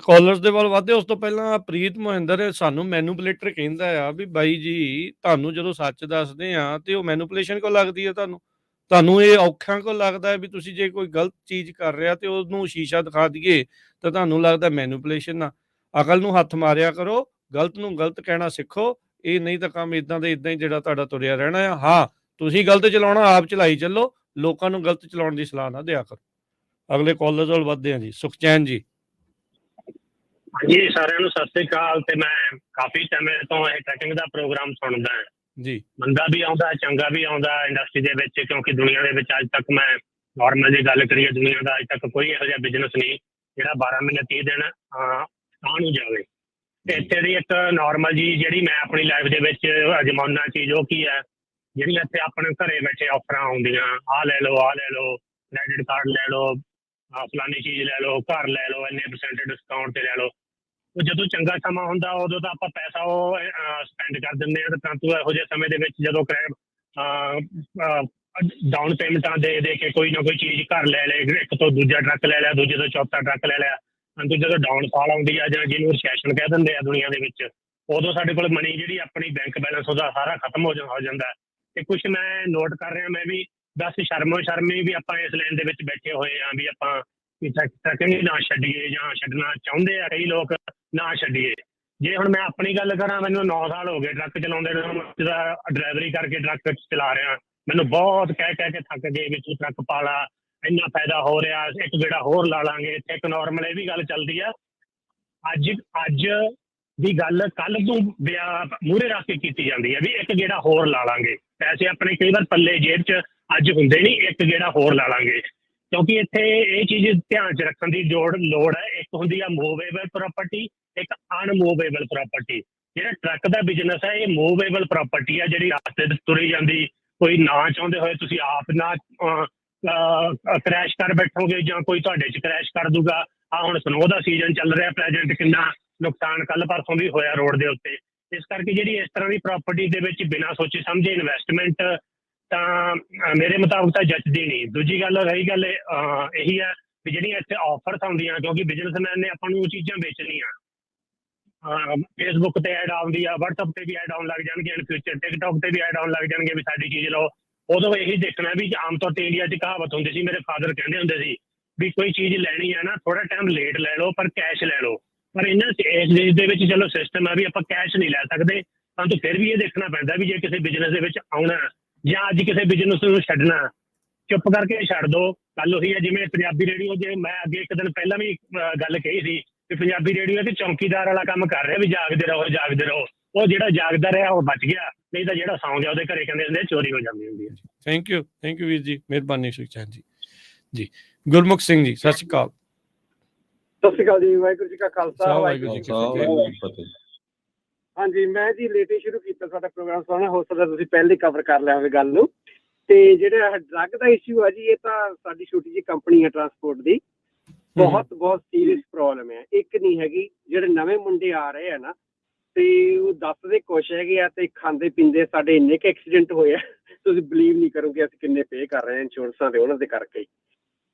ਕਾਲਰਸ ਦੇ ਵੱਲ ਵਧਦੇ ਉਸ ਤੋਂ ਪਹਿਲਾਂ ਪ੍ਰੀਤ ਮਹਿੰਦਰ ਸਾਨੂੰ ਮੈਨੂਪੂਲੇਟਰ ਕਹਿੰਦਾ ਆ ਵੀ ਬਾਈ ਜੀ ਤੁਹਾਨੂੰ ਜਦੋਂ ਸੱਚ ਦੱਸਦੇ ਆ ਤੇ ਉਹ ਮੈਨੂਪੂਲੇਸ਼ਨ ਕੋ ਲੱਗਦੀ ਹੈ, ਤੁਹਾਨੂੰ ਇਹ ਔਖਾ ਕੋ ਲੱਗਦਾ ਹੈ ਵੀ ਤੁਸੀਂ ਜੇ ਕੋਈ ਗਲਤ ਚੀਜ਼ ਕਰ ਰਿਹਾ ਤੇ ਉਹਨੂੰ ਸ਼ੀਸ਼ਾ ਦਿਖਾ ਦਈਏ ਤਾਂ ਤੁਹਾਨੂੰ ਲੱਗਦਾ ਮੈਨੂਪੂਲੇਸ਼ਨ ਆ। ਅਕਲ ਨੂੰ ਹੱਥ ਮਾਰਿਆ ਕਰੋ, ਗਲਤ ਨੂੰ ਗਲਤ ਕਹਿਣਾ ਸਿੱਖੋ, ਇਹ ਨਹੀਂ ਤਾਂ ਕੰਮ ਇਦਾਂ ਦੇ ਇਦਾਂ ਹੀ ਜਿਹੜਾ ਤੁਹਾਡਾ ਤੁਰਿਆ ਰਹਿਣਾ ਆ। ਹਾਂ ਤੁਸੀਂ ਗਲਤ ਚਲਾਉਣਾ ਆਪ ਚਲਾਈ ਚੱਲੋ, ਲੋਕਾਂ ਨੂੰ ਗਲਤ ਚਲਾਉਣ ਦੀ ਸਲਾਹ ਨਾ ਦਿਆ ਕਰੋ। ਅਗਲੇ ਕਾਲਰ ਵੱਲ ਵੱਧਦੇ ਆ ਜੀ। ਸੁਖਚੈਨ ਜੀ। ਜੀ ਸਾਰਿਆਂ ਨੂੰ ਸਤਿ ਸ੍ਰੀ ਅਕਾਲ। ਤੇ ਮੈਂ ਕਾਫੀ ਸਮੇਂ ਤੋਂ ਇਹ ਟਰੈਕਿੰਗ ਦਾ ਪ੍ਰੋਗਰਾਮ ਸੁਣਦਾ ਹਾਂ ਜੀ। ਮੰਦਾ ਵੀ ਆਉਂਦਾ, ਚੰਗਾ ਵੀ ਆਉਂਦਾ ਇੰਡਸਟਰੀ ਦੇ ਵਿੱਚ, ਕਿਉਂਕਿ ਦੁਨੀਆ ਦੇ ਵਿੱਚ ਅੱਜ ਤੱਕ ਮੈਂ ਨਾਰਮਲ ਦੀ ਗੱਲ ਕਰੀਏ, ਦੁਨੀਆ ਦਾ ਅੱਜ ਤੱਕ ਕੋਈ ਇਹੋ ਜਿਹਾ ਬਿਜ਼ਨਸ ਨਹੀਂ ਜਿਹੜਾ 12 ਮਹੀਨੇ 30 ਦਿਨ ਤਾਂ ਨੂੰ ਜਾਵੇ। ਤੇ ਇੱਥੇ ਦੀ ਇੱਕ ਨਾਰਮਲ ਜੀ ਜਿਹੜੀ ਮੈਂ ਆਪਣੀ ਲਾਈਫ ਦੇ ਵਿੱਚ ਅਜਮਾਉਣਾ ਚੀਜ਼ ਉਹ ਕੀ ਹੈ, ਜਿਹੜੀਆਂ ਇੱਥੇ ਆਪਣੇ ਘਰੇ ਬੈਠੇ ਆਫਰਾਂ ਆਉਂਦੀਆਂ, ਆਹ ਲੈ ਲਓ, ਆਹ ਲੈ ਲਓ, ਕ੍ਰੈਡਿਟ ਕਾਰਡ ਲੈ ਲਓ, ਫਲਾਨੀ ਚੀਜ਼ ਲੈ ਲਓ, ਘਰ ਲੈ ਲਓ, ਇੰਨੇ % ਡਿਸਕਾਊਂਟ ਤੇ ਲੈ ਲਓ। ਉਹ ਜਦੋਂ ਚੰਗਾ ਸਮਾਂ ਹੁੰਦਾ ਉਦੋਂ ਤਾਂ ਆਪਾਂ ਪੈਸਾ ਉਹ ਸਪੈਂਡ ਕਰ ਦਿੰਦੇ ਹਾਂ, ਤੇ ਪਰੰਤੂ ਇਹੋ ਜਿਹੇ ਸਮੇਂ ਦੇ ਵਿੱਚ ਜਦੋਂ ਡਾਊਨ ਪੇਮੈਂਟਾਂ ਦੇ ਕੇ ਕੋਈ ਨਾ ਕੋਈ ਚੀਜ਼ ਘਰ ਲੈ ਲਏ, ਇੱਕ ਤੋਂ ਦੂਜਾ ਟਰੱਕ ਲੈ ਲਿਆ, ਦੂਜੇ ਤੋਂ ਚੌਥਾ ਟਰੱਕ ਲੈ ਲਿਆ, ਪਰੰਤੂ ਜਦੋਂ ਡਾਊਨਫਾਲ ਆਉਂਦੀ ਆ ਜਾਂ ਜਿਹਨੂੰ ਰੈਸੈਸ਼ਨ ਕਹਿ ਦਿੰਦੇ ਆ ਦੁਨੀਆ ਦੇ ਵਿੱਚ, ਉਦੋਂ ਸਾਡੇ ਕੋਲ ਮਨੀ ਜਿਹੜੀ ਆਪਣੀ ਬੈਂਕ ਬੈਲੈਂਸ ਉਹਦਾ ਸਾਰਾ ਖਤਮ ਹੋ ਜਾਂਦਾ। ਤੇ ਕੁਛ ਮੈਂ ਨੋਟ ਕਰ ਰਿਹਾ, ਮੈਂ ਵੀ ਬਸ ਸ਼ਰਮੀ ਵੀ ਆਪਾਂ ਇਸ ਲਾਈਨ ਦੇ ਵਿੱਚ ਬੈਠੇ ਹੋਏ ਆ ਵੀ ਆਪਾਂ ਟਰੈਕਿੰਗ ਨਾ ਛੱਡੀਏ ਜਾਂ ਛੱਡਣਾ ਚਾਹੁੰਦੇ ਆ ਕਈ ਲੋਕ, ਨਾ ਛੱਡੀਏ। ਜੇ ਹੁਣ ਮੈਂ ਆਪਣੀ ਗੱਲ ਕਰਾਂ, ਮੈਨੂੰ 9 ਸਾਲ ਹੋ ਗਏ ਟਰੱਕ ਚਲਾਉਂਦੇ ਨੂੰ, ਡਰਾਈਵਰੀ ਕਰਕੇ ਟਰੱਕ ਚਲਾ ਰਿਹਾ। ਮੈਨੂੰ ਬਹੁਤ ਕਹਿ ਕੇ ਥੱਕ ਗਏ ਵੀ ਤੂੰ ਟਰੱਕ ਪਾ ਲਾ, ਇੰਨਾ ਫਾਇਦਾ ਹੋ ਰਿਹਾ, ਇੱਕ ਗੇੜਾ ਹੋਰ ਲਾ ਲਾਂਗੇ। ਇੱਥੇ ਇੱਕ ਨਾਰਮਲ ਇਹ ਵੀ ਗੱਲ ਚੱਲਦੀ ਆ, ਅੱਜ ਦੀ ਗੱਲ ਕੱਲ ਤੋਂ ਮੂਹਰੇ ਰੱਖ ਕੇ ਕੀਤੀ ਜਾਂਦੀ ਹੈ ਵੀ ਇੱਕ ਗੇੜਾ ਹੋਰ ਲਾ ਲਾਂਗੇ। ਪੈਸੇ ਆਪਣੇ ਕਈ ਵਾਰ ਪੱਲੇ ਜੇਬ 'ਚ ਅੱਜ ਹੁੰਦੇ ਨਹੀਂ, ਇੱਕ ਗੇੜਾ ਹੋਰ ਲਾ ਲਾਂਗੇ। ਕਿਉਂਕਿ ਇੱਥੇ ਇਹ ਚੀਜ਼ ਧਿਆਨ 'ਚ ਰੱਖਣ ਦੀ ਲੋੜ ਹੈ। ਇੱਕ ਹੁੰਦੀ ਆ ਮੂਵੇਬਲ ਪ੍ਰਾਪਰਟੀ, ਇੱਕ ਅਨਮੂਵੇਬਲ ਪ੍ਰਾਪਰਟੀ। ਜਿਹੜਾ ਟਰੱਕ ਦਾ ਬਿਜ਼ਨਸ ਹੈ ਇਹ ਮੂਵੇਬਲ ਪ੍ਰਾਪਰਟੀ ਆ, ਜਿਹੜੀ ਰਸਤੇ 'ਤੇ ਤੁਰੀ ਜਾਂਦੀ, ਕੋਈ ਨਾ ਚਾਹੁੰਦੇ ਹੋਏ ਤੁਸੀਂ ਆਪ ਨਾ ਕਰੈਸ਼ ਕਰ ਬੈਠੋਗੇ ਜਾਂ ਕੋਈ ਤੁਹਾਡੇ 'ਚ ਕਰੈਸ਼ ਕਰ ਦੂਗਾ। ਆਹ ਹੁਣ ਸਨੋ ਦਾ ਸੀਜ਼ਨ ਚੱਲ ਰਿਹਾ ਪ੍ਰੈਜੈਂਟ, ਕਿੰਨਾ ਨੁਕਸਾਨ ਕੱਲ ਪਰਸੋਂ ਵੀ ਹੋਇਆ ਰੋਡ ਦੇ ਉੱਤੇ। ਇਸ ਕਰਕੇ ਜਿਹੜੀ ਇਸ ਤਰ੍ਹਾਂ ਦੀ ਪ੍ਰਾਪਰਟੀ ਦੇ ਵਿੱਚ ਬਿਨਾਂ ਸੋਚੇ ਸਮਝੇ ਇਨਵੈਸਟਮੈਂਟ ਤਾਂ ਮੇਰੇ ਮੁਤਾਬਕ ਤਾਂ ਜੱਚਦੀ ਨਹੀਂ। ਦੂਜੀ ਗੱਲ ਰਹੀ ਗੱਲ ਇਹੀ ਹੈ ਵੀ ਜਿਹੜੀਆਂ ਇੱਥੇ ਆਫਰਸ ਆਉਂਦੀਆਂ, ਕਿਉਂਕਿ ਬਿਜ਼ਨਸਮੈਨ ਨੇ ਆਪਾਂ ਨੂੰ ਉਹ ਚੀਜ਼ਾਂ ਵੇਚਣੀਆਂ, ਫੇਸਬੁੱਕ ਤੇ ਐਡ ਆਉਂਦੀ ਆ, ਵਟਸਐਪ ਤੇ ਵੀ ਐਡ ਆਉਣ ਲੱਗ ਜਾਣਗੇ, ਇਨ ਫਿਊਚਰ ਟਿਕਟੌਕ ਤੇ ਵੀ ਐਡ ਆਉਣ ਲੱਗ ਜਾਣਗੇ ਵੀ ਸਾਡੀ ਚੀਜ਼ ਲਓ। ਉਦੋਂ ਇਹੀ ਦੇਖਣਾ ਵੀ ਆਮ ਤੌਰ ਤੇ ਇੰਡੀਆ 'ਚ ਕਹਾਵਤ ਹੁੰਦੀ ਸੀ, ਮੇਰੇ ਫਾਦਰ ਕਹਿੰਦੇ ਹੁੰਦੇ ਸੀ ਵੀ ਕੋਈ ਚੀਜ਼ ਲੈਣੀ ਹੈ ਨਾ ਥੋੜਾ ਟਾਈਮ ਲੇਟ ਲੈ ਲਓ ਪਰ ਕੈਸ਼ ਲੈ ਲਓ। ਪਰ ਇਸ ਦੇਸ਼ ਦੇ ਵਿੱਚ ਚਲੋ ਸਿਸਟਮ ਹੈ ਵੀ ਆਪਾਂ ਕੈਸ਼ ਨਹੀਂ ਲੈ ਸਕਦੇ, ਪਰੰਤੂ ਫਿਰ ਵੀ ਇਹ ਦੇਖਣਾ ਪੈਂਦਾ ਵੀ ਜੇ ਕਿਸੇ ਬਿਜ਼ਨਸ ਦੇ ਵਿੱਚ ਆਉਣਾ ਜਾਂ ਅੱਜ ਕਿਸੇ ਬਿਜ਼ਨਸ ਨੂੰ ਛੱਡਣਾ, ਚੁੱਪ ਕਰਕੇ ਛੱਡ ਦਿਓ। ਗੱਲ ਉਹੀ ਹੈ ਜਿਵੇਂ ਪੰਜਾਬੀ ਰੇਡੀਓ, ਜੇ ਮੈਂ ਅੱਗੇ ਇੱਕ ਦਿਨ ਪਹਿਲਾਂ ਵੀ ਗੱਲ ਕਹੀ ਸੀ ਵੀ ਪੰਜਾਬੀ ਰੇਡੀਓ ਤੇ ਚੌਂਕੀਦਾਰ ਵਾਲਾ ਕੰਮ ਕਰ ਰਿਹਾ ਵੀ ਜਾਗਦੇ ਰਹੋ। ਉਹ ਜਿਹੜਾ ਜਾਗਦਾ ਰਿਹਾ ਉਹ ਬਚ ਗਿਆ, ਨਹੀਂ ਤਾਂ ਜਿਹੜਾ ਸੌਂ ਗਿਆ ਉਹਦੇ ਘਰੇ ਕਹਿੰਦੇ ਹੁੰਦੇ ਚੋਰੀ ਹੋ ਜਾਂਦੀ ਹੁੰਦੀ ਹੈ। ਥੈਂਕ ਯੂ ਵੀਰ ਜੀ, ਮਿਹਰਬਾਨੀ ਸੁਖਚੈਨ ਜੀ। ਗੁਰਮੁਖ ਸਿੰਘ ਜੀ, ਸਤਿ ਸ਼੍ਰੀ ਅਕਾਲ। ਸਤਿ ਸ਼੍ਰੀ ਅਕਾਲ ਜੀ, ਵਾਹਿਗੁਰੂ ਜੀ ਕਾ ਖਾਲਸਾ, ਵਾਹਿਗੁਰੂ ਜੀ ਕੀ ਫਤਿਹ। ਹਾਂਜੀ, ਮੈਂ ਜੀ ਲੇਟ ਹੀ ਸ਼ੁਰੂ ਕੀਤਾ ਸਾਡਾ ਪ੍ਰੋਗਰਾਮ ਸੁਣਨਾ, ਹੋ ਸਕਦਾ ਤੁਸੀਂ ਪਹਿਲੇ ਕਵਰ ਕਰ ਲਿਆ ਹੋਵੇ ਗੱਲ ਨੂੰ। ਤੇ ਜਿਹੜਾ ਡਰੱਗ ਦਾ ਇਸ਼ੂ ਹੈ ਜੀ, ਇਹ ਤਾਂ ਸਾਡੀ ਛੋਟੀ ਜਿਹੀ ਕੰਪਨੀ ਹੈ ਟਰਾਂਸਪੋਰਟ ਦੀ, ਬਹੁਤ ਸੀਰੀਅਸ ਪ੍ਰੋਬਲਮ ਹੈ। ਇੱਕ ਨਹੀਂ ਹੈਗੀ, ਜਿਹੜੇ ਨਵੇਂ ਮੁੰਡੇ ਆ ਰਹੇ ਆ ਨਾ ਤੇ ਉਹ ਦੱਸਦੇ ਕੁਛ ਹੈਗੇ ਆ ਤੇ ਖਾਂਦੇ ਪੀਂਦੇ ਸਾਡੇ ਇੰਨੇ ਕੁ ਐਕਸੀਡੈਂਟ ਹੋਏ ਆ, ਤੁਸੀਂ ਬਿਲੀਵ ਨਹੀਂ ਕਰੋਗੇ ਅਸੀਂ ਕਿੰਨੇ ਪੇ ਕਰ ਰਹੇ ਹਾਂ ਇੰਸ਼ੋਰੈਂਸਾਂ ਦੇ ਉਹਨਾਂ ਦੇ ਕਰਕੇ।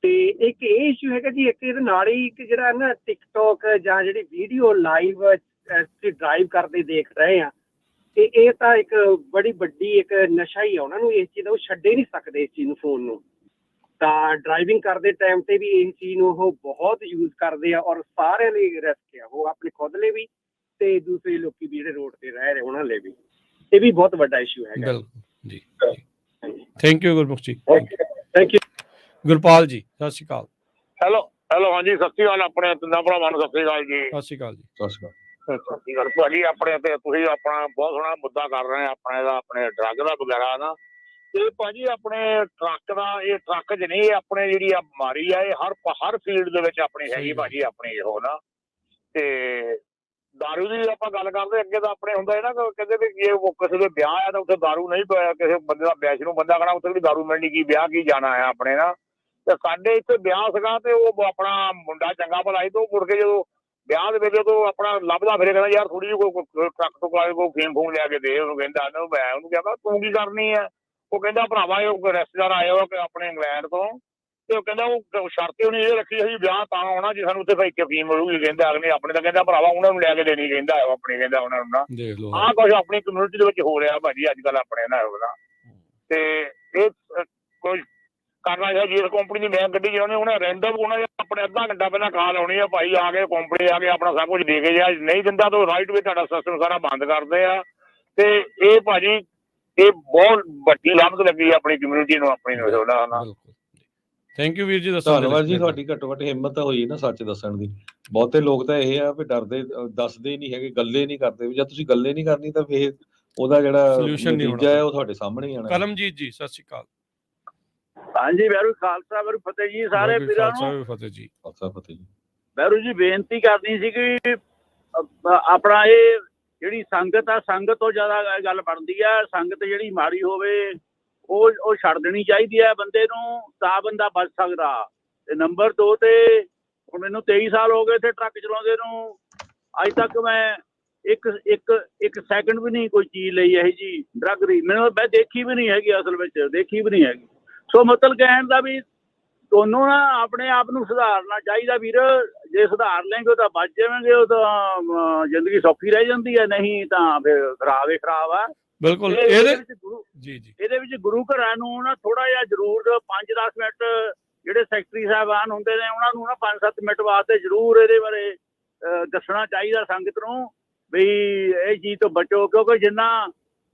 ਤੇ ਇੱਕ ਇਹ ਇਸ਼ੂ ਹੈਗਾ ਜੀ, ਇੱਕ ਇਹਦੇ ਨਾਲ ਹੀ ਇੱਕ ਜਿਹੜਾ ਨਾ ਟਿਕਟੋਕ ਜਾਂ ਜਿਹੜੀ ਵੀਡੀਓ ਲਾਈਵ ਅਸੀਂ ਡਰਾਈਵ ਕਰਦੇ ਦੇਖ ਰਹੇ ਆ, ਤੇ ਇਹ ਤਾਂ ਇੱਕ ਬੜੀ ਵੱਡੀ ਇੱਕ ਨਸ਼ਾ ਹੀ ਆ ਉਹਨਾਂ ਨੂੰ ਇਸ ਚੀਜ਼ ਦਾ, ਉਹ ਛੱਡੇ ਨਹੀਂ ਸਕਦੇ ਇਸ ਚੀਜ਼ ਨੂੰ, ਫੋਨ ਨੂੰ। ਤਾਂ ਡਰਾਈਵਿੰਗ ਕਰਦੇ ਟਾਈਮ ਤੇ ਵੀ ਇਸ ਚੀਜ਼ ਨੂੰ ਉਹ ਬਹੁਤ ਯੂਜ਼ ਕਰਦੇ ਆ, ਔਰ ਸਾਰਿਆਂ ਲਈ ਰਿਸਕ ਆ, ਉਹ ਆਪਣੇ ਖੁਦ ਲਈ ਵੀ ਤੇ ਦੂਸਰੇ ਲੋਕੀ ਵੀ ਜਿਹੜੇ ਰੋਡ ਤੇ ਰਹਿ ਰਹੇ ਉਹਨਾਂ ਲਈ ਵੀ। ਇਹ ਵੀ ਬਹੁਤ ਵੱਡਾ ਇਸ਼ੂ ਹੈਗਾ ਜੀ। ਥੈਂਕ ਯੂ ਗੁਰਮੁਖ ਜੀ। Thank you. ਗੁਰਪਾਲ ਜੀ, ਸਤਿ ਸ਼੍ਰੀ ਅਕਾਲ। ਹੈਲੋ ਹਾਂਜੀ, ਸਤਿ ਸ਼੍ਰੀ ਅਕਾਲ। ਆਪਣੇ ਤਿੰਨਾਂ ਭਰਾਵਾਂ ਨੂੰ ਸਤਿ ਸ਼੍ਰੀ ਅਕਾਲ ਜੀ। ਸਤਿ ਸ਼੍ਰੀ ਅਕਾਲ ਜੀ। ਸਤਿ ਸ਼੍ਰੀ ਅਕਾਲ। ਸਤਿ ਸ਼੍ਰੀ ਅਕਾਲ ਭਾਜੀ। ਆਪਣੇ ਤੇ ਤੁਸੀਂ ਆਪਣਾ ਬਹੁਤ ਸੋਹਣਾ ਮੁੱਦਾ ਕਰ ਰਹੇ ਆਪਣੇ ਡਰੱਗ ਦਾ ਵਗੈਰਾ ਨਾ, ਤੇ ਭਾਜੀ ਆਪਣੇ ਟਰੱਕ ਦਾ, ਇਹ ਟਰੱਕ 'ਚ ਨਹੀਂ, ਆਪਣੇ ਜਿਹੜੀ ਆ ਬਿਮਾਰੀ ਆ ਇਹ ਹਰ ਫੀਲਡ ਦੇ ਵਿੱਚ ਆਪਣੀ ਹੈਗੀ ਭਾਜੀ, ਆਪਣੀ ਇਹੋ ਨਾ। ਤੇ ਦਾਰੂ ਦੀ ਆਪਾਂ ਗੱਲ ਕਰਦੇ, ਅੱਗੇ ਤਾਂ ਆਪਣੇ ਹੁੰਦਾ ਹੈ ਨਾ, ਕਹਿੰਦੇ ਵੀ ਜੇ ਕਿਸੇ ਦੇ ਵਿਆਹ ਆ ਤਾਂ ਉੱਥੇ ਦਾਰੂ ਨਹੀਂ ਪਿਆ, ਕਿਸੇ ਬੰਦੇ ਦਾ ਵੈਸ਼ਨੂੰ ਬੰਦਾ ਕਹਿਣਾ ਉੱਥੇ ਵੀ ਦਾਰੂ ਮਿਲਣੀ, ਕੀ ਵਿਆਹ ਕੀ ਜਾਣਾ ਹੈ ਆਪਣੇ ਨਾ। ਤੇ ਸਾਡੇ ਇੱਥੇ ਵਿਆਹ ਸੀਗਾ ਤੇ ਉਹ ਆਪਣਾ ਮੁੰਡਾ ਚੰਗਾ ਭਲਾ ਸੀ, ਤੇ ਉਹ ਮੁੜ ਕੇ ਜਦੋਂ ਵਿਆਹ ਦੇ ਵਿੱਚ ਤੋਂ ਆਪਣਾ ਲੱਭਦਾ ਫਿਰੇ, ਕਹਿੰਦਾ ਯਾਰ ਥੋੜੀ ਜਿਹੀ ਕੋਈ ਟਰੱਕ ਤੋਂ ਕੋਈ ਫੇਮ ਫੂਮ ਲਿਆ ਕੇ ਦੇ ਉਹਨੂੰ। ਕਹਿੰਦਾ ਮੈਂ ਉਹਨੂੰ ਕਹਿੰਦਾ ਤੂੰ ਕੀ ਕਰਨੀ ਹੈ? ਉਹ ਕਹਿੰਦਾ ਭਰਾਵਾ ਉਹ ਰਿਸ਼ਤੇਦਾਰ ਆਏ ਹੋ ਆਪਣੇ ਇੰਗਲੈਂਡ ਤੋਂ, ਤੇ ਉਹ ਕਹਿੰਦਾ ਉਹ ਸ਼ਰਤ ਉਹਨੇ ਇਹ ਰੱਖੀ ਸੀ ਵਿਆਹ ਤਾਂ ਆਉਣਾ ਜੇ ਸਾਨੂੰ ਉੱਥੇ ਭਾਈ ਫੀਮ ਮਿਲੂਗੀ। ਕਹਿੰਦਾ ਅਗਲੇ ਆਪਣੇ ਤਾਂ ਕਹਿੰਦਾ ਭਰਾਵਾ ਉਹਨਾਂ ਨੂੰ ਲੈ ਕੇ ਦੇਣੀ, ਕਹਿੰਦਾ ਆਪਣੀ, ਕਹਿੰਦਾ ਉਹਨਾਂ ਨੂੰ ਨਾ। ਆਹ ਕੁਛ ਆਪਣੀ ਕਮਿਊਨਿਟੀ ਦੇ ਵਿੱਚ ਹੋ ਰਿਹਾ ਭਾਜੀ ਅੱਜ ਕੱਲ੍ਹ ਆਪਣੇ ਨਾ ਉਹਦਾ। ਤੇ ਇਹ ਕੁਝ ਕਰਨਾ ਚਾਹੀਦਾ। ਜਿਸ ਕੰਪਨੀ ਦੀ ਮੈਂ ਗੱਡੀ ਚਲਾਉਣੀ ਉਹਨੇ ਰੈਂਡਮ ਉਹਨਾਂ ਨੇ ਆਪਣੇ ਅੱਧਾ ਘੰਟਾ ਪਹਿਲਾਂ ਕਾਲ ਆਉਣੀ ਆ, ਭਾਈ ਆ ਕੇ ਕੰਪਨੀ ਆ ਕੇ ਆਪਣਾ ਸਭ ਕੁਝ ਦੇ ਕੇ ਜਾ, ਨਹੀਂ ਦਿੰਦਾ ਤਾਂ ਰਾਈਟ ਵੇ ਤੁਹਾਡਾ ਸਿਸਟਮ ਸਾਰਾ ਬੰਦ ਕਰਦੇ ਆ। ਤੇ ਇਹ ਭਾਜੀ ਇਹ ਬਹੁਤ ਵੱਡੀ ਲਾਹਮਤ ਲੱਗੀ ਆਪਣੀ ਕਮਿਊਨਿਟੀ ਨੂੰ, ਆਪਣੀ ਨੂੰ। ਥੈਂਕ ਯੂ ਵੀਰ ਜੀ, ਧੰਨਵਾਦ ਜੀ। ਤੁਹਾਡੀ ਘੱਟੋ ਘੱਟ ਹਿੰਮਤ ਤਾਂ ਹੋਈ ਨਾ ਸੱਚ ਦੱਸਣ ਦੀ। ਬਹੁਤੇ ਲੋਕ ਤਾਂ ਇਹ ਆ ਵੀ ਡਰਦੇ, ਦੱਸਦੇ ਨਹੀਂ ਹੈਗੇ, ਗੱਲੇ ਨਹੀਂ ਕਰਦੇ। ਜਦ ਤੁਸੀਂ ਗੱਲੇ ਨਹੀਂ ਕਰਨੀ ਤਾਂ ਫਿਰ ਉਹਦਾ ਜਿਹੜਾ ਨਤੀਜਾ ਹੈ ਉਹ ਤੁਹਾਡੇ ਸਾਹਮਣੇ ਹੀ ਆਣਾ। ਕਰਮਜੀਤ ਜੀ ਸਤਿ ਸ਼੍ਰੀ ਅਕਾਲ। ਹਾਂਜੀ ਵੈਰੂ ਖਾਲਸਾ ਵੈਰੂ ਫਤਿਹ ਜੀ ਸਾਰੇ ਵੀਰਾਂ ਨੂੰ। ਫਤਿਹ ਜੀ। ਖਾਲਸਾ ਫਤਿਹ ਜੀ। ਵੈਰੂ ਜੀ ਬੇਨਤੀ ਕਰਨੀ ਸੀ ਕਿ ਆਪਣਾ ਇਹ ਜਿਹੜੀ ਸੰਗਤ ਆ, ਸੰਗਤ ਤੋਂ ਜ਼ਿਆਦਾ ਗੱਲ ਬਣਦੀ ਆ। ਸੰਗਤ ਜਿਹੜੀ ਮਾੜੀ ਹੋਵੇ ਉਹ ਛੱਡ ਦੇਣੀ ਚਾਹੀਦੀ ਹੈ ਬੰਦੇ ਨੂੰ, ਤਾਂ ਬੰਦਾ ਬਚ ਸਕਦਾ। ਤੇ ਨੰਬਰ 2 ਤੇ ਹੁਣ ਮੈਨੂੰ 23 ਸਾਲ ਹੋ ਗਏ ਇੱਥੇ ਟਰੱਕ ਚਲਾਉਂਦੇ ਨੂੰ, ਅੱਜ ਤੱਕ ਮੈਂ ਇੱਕ ਸੈਕਿੰਡ ਵੀ ਨਹੀਂ ਕੋਈ ਚੀਜ਼ ਲਈ ਇਹੀ ਜੀ ਡਰੱਗ ਦੀ, ਮੈਂ ਦੇਖੀ ਵੀ ਨਹੀਂ ਹੈਗੀ, ਅਸਲ ਵਿੱਚ ਦੇਖੀ ਵੀ ਨਹੀਂ ਹੈਗੀ। ਸੋ ਮਤਲਬ ਕਹਿਣ ਦਾ ਵੀ ਤੁਹਾਨੂੰ ਨਾ ਆਪਣੇ ਆਪ ਨੂੰ ਸੁਧਾਰਨਾ ਚਾਹੀਦਾ ਵੀਰ। ਜੇ ਸੁਧਾਰ ਲੈਂਗੇ ਤਾਂ ਬਚ ਜਾਵਾਂਗੇ, ਉਹ ਤਾਂ ਜ਼ਿੰਦਗੀ ਸੌਖੀ ਰਹਿ ਜਾਂਦੀ ਹੈ, ਨਹੀਂ ਤਾਂ ਫਿਰ ਖਰਾਬ ਹੀ ਖਰਾਬ ਆ। ਬਿਲਕੁਲ। ਇਹਦੇ ਵਿੱਚ ਗੁਰੂ ਘਰਾਂ ਨੂੰ ਨਾ ਥੋੜਾ ਜਿਹਾ ਜ਼ਰੂਰ 5-10 ਮਿੰਟ, ਜਿਹੜੇ ਸੈਕਟਰੀ ਸਾਹਿਬਾਨ ਹੁੰਦੇ ਨੇ ਉਹਨਾਂ ਨੂੰ ਨਾ 5-7 ਮਿੰਟ ਵਾਸਤੇ ਜ਼ਰੂਰ ਇਹਦੇ ਬਾਰੇ ਦੱਸਣਾ ਚਾਹੀਦਾ ਸੰਗਤ ਨੂੰ ਵੀ ਇਹ ਚੀਜ਼ ਤੋਂ ਬਚੋ, ਕਿਉਂਕਿ ਜਿੰਨਾ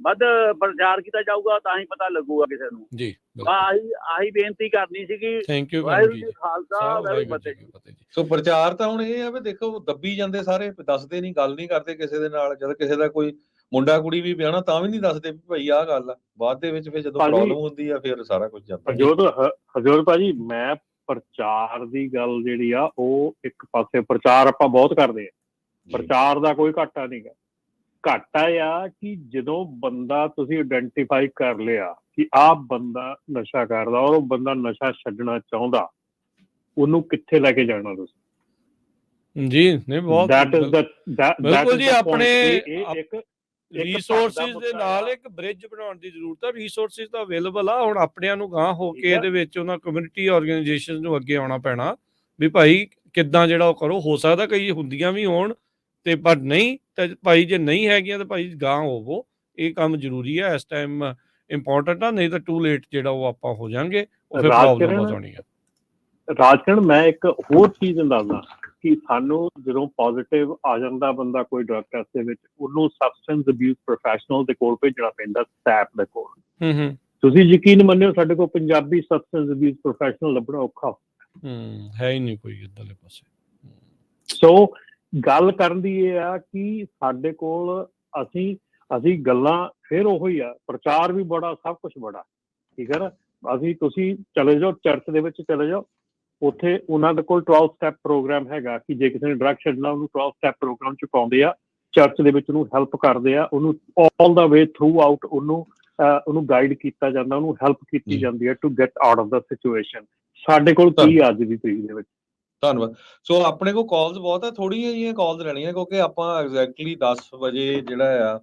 ਵੱਧ ਪ੍ਰਚਾਰ ਕੀਤਾ ਜਾਊਗਾ ਤਾਂ ਹੀ ਪਤਾ ਲੱਗੂਗਾ ਕਿਸੇ ਨੂੰ ਜੀ। ਆਹੀ ਬੇਨਤੀ ਕਰਨੀ ਸੀਗੀ। ਥੈਂਕ ਯੂ ਵਾਹਿਗੁਰੂ ਜੀ ਖਾਲਸਾ ਵਾਹਿਗੁਰੂ ਫਤਿਹ ਜੀ। ਸੋ ਪ੍ਰਚਾਰ ਤਾਂ ਹੁਣ ਇਹ ਆ ਵੀ ਦੇਖੋ ਦੱਬੀ ਜਾਂਦੇ ਸਾਰੇ, ਦੱਸਦੇ ਨਹੀਂ, ਗੱਲ ਨਹੀਂ ਕਰਦੇ ਕਿਸੇ ਦੇ ਨਾਲ। ਜਦ ਕਿਸੇ ਦਾ ਕੋਈ ਮੁੰਡਾ ਕੁੜੀ ਵੀ ਵਿਆਹਣਾ ਤਾਂ ਵੀ ਨਹੀਂ ਦੱਸਦੇ ਵੀ ਭਾਈ ਆਹ ਗੱਲ ਆ। ਬਾਅਦ ਦੇ ਵਿੱਚ ਫਿਰ ਜਦੋਂ ਪ੍ਰੋਬਲਮ ਹੁੰਦੀ ਆ ਫਿਰ ਸਾਰਾ ਕੁਝ ਜਾਂਦਾ। ਹਜੂਰ ਭਾਜੀ ਮੈਂ ਪ੍ਰਚਾਰ ਦੀ ਗੱਲ ਜਿਹੜੀ ਆ ਉਹ ਇੱਕ ਪਾਸੇ, ਪ੍ਰਚਾਰ ਆਪਾਂ ਬਹੁਤ ਕਰਦੇ ਆ, ਪ੍ਰਚਾਰ ਦਾ ਕੋਈ ਘਾਟਾ ਨਹੀਂ ਗਾ। ਘਾਟਾ ਆ ਕਿ ਜਦੋਂ ਬੰਦਾ ਤੁਸੀਂ ਆਇਡੈਂਟੀਫਾਈ ਕਰ ਲਿਆ ਕਿ ਆਹ ਬੰਦਾ ਨਸ਼ਾ ਕਰਦਾ ਔਰ ਉਹ ਬੰਦਾ ਨਸ਼ਾ ਛੱਡਣਾ ਚਾਹੁੰਦਾ, ਉਹਨੂੰ ਕਿੱਥੇ ਲੈ ਕੇ ਜਾਣਾ ਤੁਸੀਂ ਜੀ? ਨਹੀਂ ਬਹੁਤ ਬਿਲਕੁਲ ਜੀ। ਆਪਣੇ ਰਿਸੋਰਸਿਸ ਦੇ ਨਾਲ ਇੱਕ ਬ੍ਰਿਜ ਬਣਾਉਣ ਦੀ ਜ਼ਰੂਰਤ ਹੈ। ਰਿਸੋਰਸਿਸ ਤਾਂ ਅਵੇਲੇਬਲ ਆ, ਹੁਣ ਆਪਣਿਆਂ ਨੂੰ ਗਾਂਹ ਹੋ ਕੇ ਇਹਦੇ ਵਿੱਚ ਉਹਨਾਂ ਕਮਿਊਨਿਟੀ ਆਰਗੇਨਾਈਜੇਸ਼ਨ ਨੂੰ ਅੱਗੇ ਆਉਣਾ ਪੈਣਾ ਵੀ ਭਾਈ ਕਿੱਦਾਂ ਜਿਹੜਾ ਉਹ ਕਰੋ। ਹੋ ਸਕਦਾ ਕਈ ਹੁੰਦੀਆਂ ਵੀ ਹੋਣ ਤੇ ਪਰ ਨਹੀਂ ਤਾਂ ਭਾਈ ਜੇ ਨਹੀਂ ਹੈਗੀਆਂ ਤਾਂ ਭਾਈ ਗਾਂਹ ਹੋਵੋ। ਇਹ ਕੰਮ ਜ਼ਰੂਰੀ ਹੈ ਇਸ ਟਾਈਮ, ਇੰਪੋਰਟੈਂਟ ਆ, ਨਹੀਂ ਤਾਂ ਟੂ ਲੇਟ ਜਿਹੜਾ ਉਹ ਆਪਾਂ ਹੋ ਜਾਾਂਗੇ, ਉਹ ਫਿਰ ਪ੍ਰੋਬਲਮ ਬਹੁਤ ਆਉਣੀ ਹੈ। ਰਾਜਕਰਨ ਮੈਂ ਇੱਕ ਹੋਰ ਚੀਜ਼ ਦੱਸਦਾ ਕਿ ਸਾਨੂੰ ਜਦੋਂ ਪੋਜ਼ਿਟਿਵ ਆ ਜਾਂਦਾ ਬੰਦਾ ਕੋਈ ਡਰਗ ਟੈਸਟ ਦੇ ਵਿੱਚ, ਉਹਨੂੰ ਸਬਸਟੈਂਸ ਅਬਿਊਜ਼ ਪ੍ਰੋਫੈਸ਼ਨਲ ਦੇ ਕੋਲ ਭੇਜਣਾ ਪੈਂਦਾ, ਸਟੈਪ ਦੇ ਕੋਲ। ਤੁਸੀਂ ਯਕੀਨ ਮੰਨਿਓ ਸਾਡੇ ਕੋਲ ਪੰਜਾਬੀ ਸਬਸਟੈਂਸ ਅਬਿਊਜ਼ ਪ੍ਰੋਫੈਸ਼ਨਲ ਲੱਭਣਾ ਔਖਾ ਹੈ ਹੀ ਨਹੀਂ ਕੋਈ ਇੱਧਰਲੇ ਪਾਸੇ। ਸੋ ਗੱਲ ਕਰਨ ਦੀ ਇਹ ਆ ਕਿ ਸਾਡੇ ਕੋਲ ਅਸੀਂ ਗੱਲਾਂ ਫਿਰ ਉਹੀ ਆ, ਪ੍ਰਚਾਰ ਵੀ ਬੜਾ, ਸਭ ਕੁਛ ਬੜਾ, ਠੀਕ ਹੈ ਨਾ। ਤੁਸੀਂ ਚਲੇ ਜਾਓ ਚਰਚ ਦੇ ਵਿੱਚ, ਚਲੇ ਜਾਓ ਉੱਥੇ ਉਹਨਾਂ ਦੇ ਕੋਲ 12 ਸਟੈਪ ਪ੍ਰੋਗਰਾਮ ਹੈਗਾ ਕਿ ਜੇ ਕਿਸੇ ਨੇ ਡਰੱਗ ਛੱਡਣਾ ਉਹਨੂੰ 12 ਸਟੈਪ ਪ੍ਰੋਗਰਾਮ ਚ ਪਾਉਂਦੇ ਆ, ਚਰਚ ਦੇ ਵਿੱਚ ਉਹਨੂੰ ਹੈਲਪ ਕਰਦੇ ਆ, ਉਹਨੂੰ all the way throughout ਉਹਨੂੰ ਗਾਈਡ ਕੀਤਾ ਜਾਂਦਾ, ਉਹਨੂੰ ਹੈਲਪ ਕੀਤੀ ਜਾਂਦੀ ਹੈ to get out of the situation. ਸਾਡੇ ਕੋਲ ਕੀ ਅੱਜ ਦੀ ਤਰੀਕ ਦੇ ਵਿੱਚ। ਧੰਨਵਾਦ। ਸੋ ਆਪਣੇ ਕੋਲ ਕਾਲਸ ਬਹੁਤ ਆ, ਥੋੜ੍ਹੀਆਂ ਜਿਹੀਆਂ ਕਾਲਸ ਰਹਿਣੀਆਂ ਕਿਉਂਕਿ ਆਪਾਂ ਐਗਜ਼ੈਕਟਲੀ 10 ਵਜੇ ਜਿਹੜਾ ਆ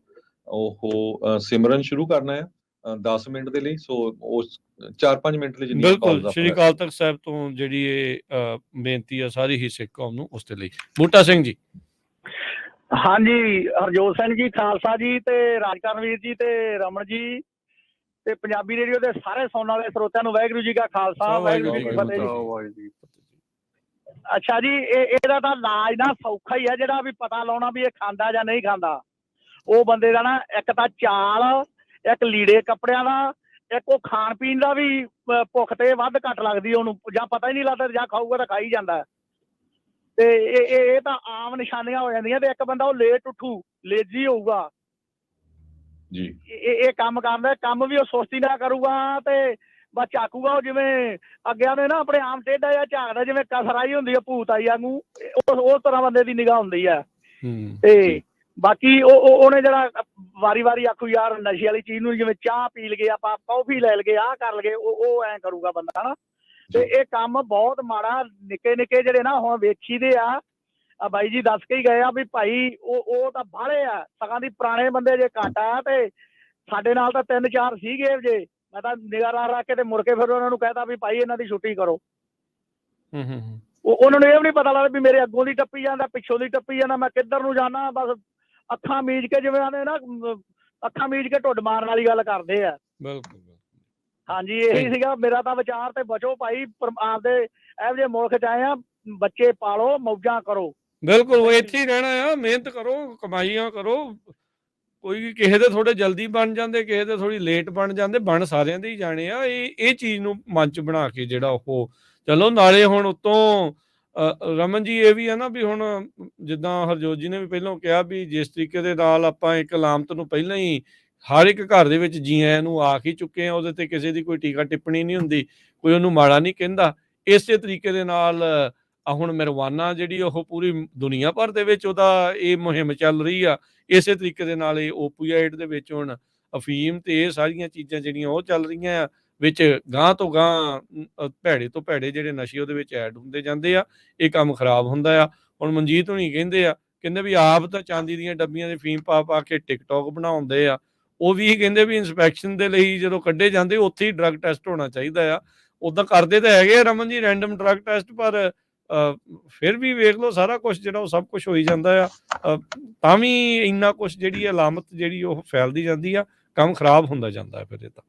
ਉਹ ਸਿਮਰਨ ਸ਼ੁਰੂ ਕਰਨਾ ਹੈ 10 ਮਿੰਟ ਦੇ ਲਈ। ਸੋ ਉਸ 4-5 ਮਿੰਟ ਲਈ ਜਿੰਨੀ ਬਿਲਕੁਲ ਸ਼੍ਰੀ ਅਕਾਲ ਤਖਤ ਸਾਹਿਬ ਤੋਂ ਜਿਹੜੀ ਇਹ ਬੇਨਤੀ ਆ ਸਾਰੀ ਹੀ ਸਿੱਖ ਕੌਮ ਨੂੰ, ਉਸ ਦੇ ਲਈ। ਬੂਟਾ ਸਿੰਘ ਜੀ। ਹਾਂਜੀ, ਹਰਜੋਤ ਸਿੰਘ ਜੀ ਖਾਲਸਾ ਜੀ, ਤੇ ਰਾਜਕਰਨਵੀਰ ਜੀ, ਤੇ ਰਮਨ ਜੀ, ਤੇ ਪੰਜਾਬੀ ਰੇਡੀਓ ਦੇ ਸਾਰੇ ਸੁਣਨ ਵਾਲੇ ਸਰੋਤਿਆਂ ਨੂੰ ਵਾਹਿਗੁਰੂ ਜੀ ਕਾ ਖਾਲਸਾ ਵਾਹਿਗੁਰੂ ਜੀ ਕੀ ਫਤਿਹ ਜੀ। ਅੱਛਾ ਜੀ, ਇਹਦਾ ਤਾਂ ਇਲਾਜ ਨਾ ਸੌਖਾ ਹੀ ਆ, ਜਿਹੜਾ ਵੀ ਪਤਾ ਲਾਉਣਾ ਵੀ ਇਹ ਖਾਂਦਾ ਜਾਂ ਨਹੀਂ ਖਾਂਦਾ। ਉਹ ਬੰਦੇ ਦਾ ਨਾ ਇੱਕ ਤਾਂ ਚਾਲ, ਇੱਕ ਲੀੜੇ ਕੱਪੜਿਆਂ ਦਾ, ਇੱਕ ਉਹ ਖਾਣ ਪੀਣ ਦਾ ਵੀ ਭੁੱਖ ਤੇ ਵੱਧ ਘੱਟ ਲੱਗਦੀ ਉਹਨੂੰ, ਜਾਂ ਪਤਾ ਹੀ ਨਹੀਂ ਲੱਗਦਾ, ਜਾਂ ਖਾਊਗਾ ਤਾਂ ਖਾਈ ਜਾਂਦਾ। ਤੇ ਇਹ ਤਾਂ ਆਮ ਨਿਸ਼ਾਨੀਆਂ ਹੋ ਜਾਂਦੀਆਂ। ਤੇ ਇੱਕ ਬੰਦਾ ਉਹ ਲੇਟ ਉੱਠੂ, ਲੇਜੀ ਹੋਊਗਾ ਜੀ। ਇਹ ਕੰਮ ਕਰਦਾ, ਕੰਮ ਵੀ ਉਹ ਸੁਸਤੀ ਨਾਲ ਕਰੂਗਾ ਤੇ ਬਸ ਝਾਕੂਗਾ ਉਹ ਜਿਵੇਂ ਅੱਗਿਆਂ ਦੇ ਨਾ ਆਪਣੇ ਆਮ ਟੇਢਾ ਜਿਹਾ ਝਾਕਦਾ, ਜਿਵੇਂ ਕਸਰ ਆਈ ਹੁੰਦੀ ਹੈ ਭੂਤ ਆਈ ਵਾਂਗੂ, ਉਸ ਤਰ੍ਹਾਂ ਬੰਦੇ ਦੀ ਨਿਗਾਹ ਹੁੰਦੀ ਹੈ। ਤੇ ਬਾਕੀ ਉਹਨੇ ਜਿਹੜਾ ਵਾਰੀ ਆਖੂ ਯਾਰ ਨਸ਼ੇ ਵਾਲੀ ਚੀਜ਼ ਨੂੰ, ਜਿਵੇਂ ਚਾਹ ਪੀ ਲਗੇ, ਆਪਾਂ ਕੌਫੀ ਲੈ ਲਗੇ, ਆਹ ਕਰ ਲਗੇ, ਉਹ ਐਂ ਕਰੂਗਾ ਬੰਦਾ ਹਨਾ। ਤੇ ਇਹ ਕੰਮ ਬਹੁਤ ਮਾੜਾ। ਨਿੱਕੇ ਜਿਹੜੇ ਨਾ ਹੁਣ ਵੇਖੀ ਦੇ ਆ, ਆ ਬਾਈ ਜੀ ਦੱਸ ਕੇ ਹੀ ਗਏ ਆ ਵੀ ਭਾਈ ਉਹ ਤਾਂ ਬਾਹਲੇ ਆ ਸਗਾਂ ਦੀ, ਪੁਰਾਣੇ ਬੰਦੇ ਜੇ ਘੱਟ ਆ ਤੇ ਸਾਡੇ ਨਾਲ ਤਾਂ 3-4 ਸੀਗੇ ਜੇ। ਮੈਂ ਤਾਂ ਨਿਗਾਹ ਰੱਖ ਕੇ ਤੇ ਮੁੜ ਕੇ ਫਿਰ ਉਹਨਾਂ ਨੂੰ ਕਹਿਤਾ ਵੀ ਭਾਈ ਇਹਨਾਂ ਦੀ ਛੁੱਟੀ ਕਰੋ। ਉਹਨਾਂ ਨੂੰ ਇਹ ਵੀ ਨਹੀਂ ਪਤਾ ਲੱਗਦਾ ਵੀ ਮੇਰੇ ਅੱਗੋਂ ਦੀ ਟੱਪੀ ਜਾਂਦਾ, ਪਿੱਛੋਂ ਦੀ ਟੱਪੀ ਜਾਂਦਾ, ਮੈਂ ਕਿੱਧਰ ਨੂੰ ਜਾਣਾ। ਬਸ ਅੱਖਾਂ ਮੀਚ ਕੇ, ਜਿਵੇਂ ਆਨੇ ਨਾ ਅੱਖਾਂ ਮੀਚ ਕੇ ਢੁੱਡ ਮਾਰਨ ਵਾਲੀ ਗੱਲ ਕਰਦੇ ਆ। ਬਿਲਕੁਲ। ਹਾਂਜੀ ਇਹੀ ਸੀਗਾ ਮੇਰਾ ਤਾਂ ਵਿਚਾਰ। ਤੇ ਬਚੋ ਭਾਈ, ਆਪਦੇ ਇਹੋ ਜਿਹੇ ਮੁਲਕ 'ਚ ਆਏ ਆ, ਬੱਚੇ ਪਾਲੋ, ਮੌਜਾਂ ਕਰੋ। ਬਿਲਕੁਲ, ਉਹ ਇੱਥੇ ਹੀ ਰਹਿਣਾ ਆ, ਮਿਹਨਤ ਕਰੋ, ਕਮਾਈਆਂ ਕਰੋ। ਕੋਈ ਕਿਸੇ ਦੇ ਥੋੜੇ ਜਲਦੀ ਬਣ ਜਾਂਦੇ, ਕਿਸੇ ਦੇ ਥੋੜੀ ਲੇਟ ਬਣ ਜਾਂਦੇ, ਬਣ ਸਾਰਿਆਂ ਦੇ ਹੀ ਜਾਣੇ ਆ। ਇਹ ਚੀਜ਼ ਨੂੰ ਮਨ 'ਚ ਬਣਾ ਕੇ ਜਿਹੜਾ ਉਹ ਚਲੋ। ਨਾਲੇ ਹੁਣ ਉੱਤੋਂ ਰਮਨ ਜੀ ਇਹ ਵੀ ਹੈ ਨਾ ਵੀ ਹੁਣ ਜਿੱਦਾਂ ਹਰਜੋਤ ਜੀ ਨੇ ਵੀ ਪਹਿਲਾਂ ਕਿਹਾ ਵੀ ਜਿਸ ਤਰੀਕੇ ਦੇ ਨਾਲ ਆਪਾਂ ਇੱਕ ਅਲਾਮਤ ਨੂੰ ਪਹਿਲਾਂ ਹੀ ਹਰ ਇੱਕ ਘਰ ਦੇ ਵਿੱਚ ਜੀ ਆਇਆਂ ਨੂੰ ਆਖ ਹੀ ਚੁੱਕੇ ਆ, ਉਹਦੇ ਤੇ ਕਿਸੇ ਦੀ ਕੋਈ ਟੀਕਾ ਟਿੱਪਣੀ ਨਹੀਂ ਹੁੰਦੀ, ਕੋਈ ਉਹਨੂੰ ਮਾੜਾ ਨਹੀਂ ਕਹਿੰਦਾ। ਇਸੇ ਤਰੀਕੇ ਦੇ ਨਾਲ ਹੁਣ marijuana ਜਿਹੜੀ ਉਹ ਪੂਰੀ ਦੁਨੀਆ ਭਰ ਦੇ ਵਿੱਚ ਉਹਦਾ ਇਹ ਮੁਹਿੰਮ ਚੱਲ ਰਹੀ ਆ। ਇਸੇ ਤਰੀਕੇ ਦੇ ਨਾਲ ਇਹ ਓਪੀਆਈਡ ਦੇ ਵਿੱਚ ਹੁਣ ਅਫੀਮ ਤੇ ਇਹ ਸਾਰੀਆਂ ਚੀਜ਼ਾਂ ਜਿਹੜੀਆਂ ਉਹ ਚੱਲ ਰਹੀਆਂ ਆ, ਵਿੱਚ ਗਾਂਹ ਤੋਂ ਗਾਂਹ ਭੈੜੇ ਤੋਂ ਭੈੜੇ ਜਿਹੜੇ ਨਸ਼ੇ ਉਹਦੇ ਵਿੱਚ ਐਡ ਹੁੰਦੇ ਜਾਂਦੇ ਆ। ਇਹ ਕੰਮ ਖਰਾਬ ਹੁੰਦਾ ਆ। ਹੁਣ ਮਨਜੀਤ ਹੋਣੀ ਕਹਿੰਦੇ ਵੀ ਆਪ ਤਾਂ ਚਾਂਦੀ ਦੀਆਂ ਡੱਬੀਆਂ ਦੇ ਫੀਮ ਪਾ ਕੇ ਟਿਕਟੋਕ ਬਣਾਉਂਦੇ ਆ। ਉਹ ਵੀ ਕਹਿੰਦੇ ਵੀ ਇੰਸਪੈਕਸ਼ਨ ਦੇ ਲਈ ਜਦੋਂ ਕੱਢੇ ਜਾਂਦੇ ਉੱਥੇ ਹੀ ਡਰੱਗ ਟੈਸਟ ਹੋਣਾ ਚਾਹੀਦਾ ਆ। ਉੱਦਾਂ ਕਰਦੇ ਤਾਂ ਹੈਗੇ ਆ Raman ji random drug test, ਪਰ ਫਿਰ ਵੀ ਵੇਖ ਲਓ ਸਾਰਾ ਕੁਛ ਜਿਹੜਾ ਉਹ ਸਭ ਕੁਛ ਹੋਈ ਜਾਂਦਾ ਆ, ਤਾਂ ਵੀ ਇੰਨਾ ਕੁਛ ਜਿਹੜੀ ਅਲਾਮਤ ਜਿਹੜੀ ਉਹ ਫੈਲਦੀ ਜਾਂਦੀ ਆ, ਕੰਮ ਖਰਾਬ ਹੁੰਦਾ ਜਾਂਦਾ ਫਿਰ ਇਹ ਤਾਂ।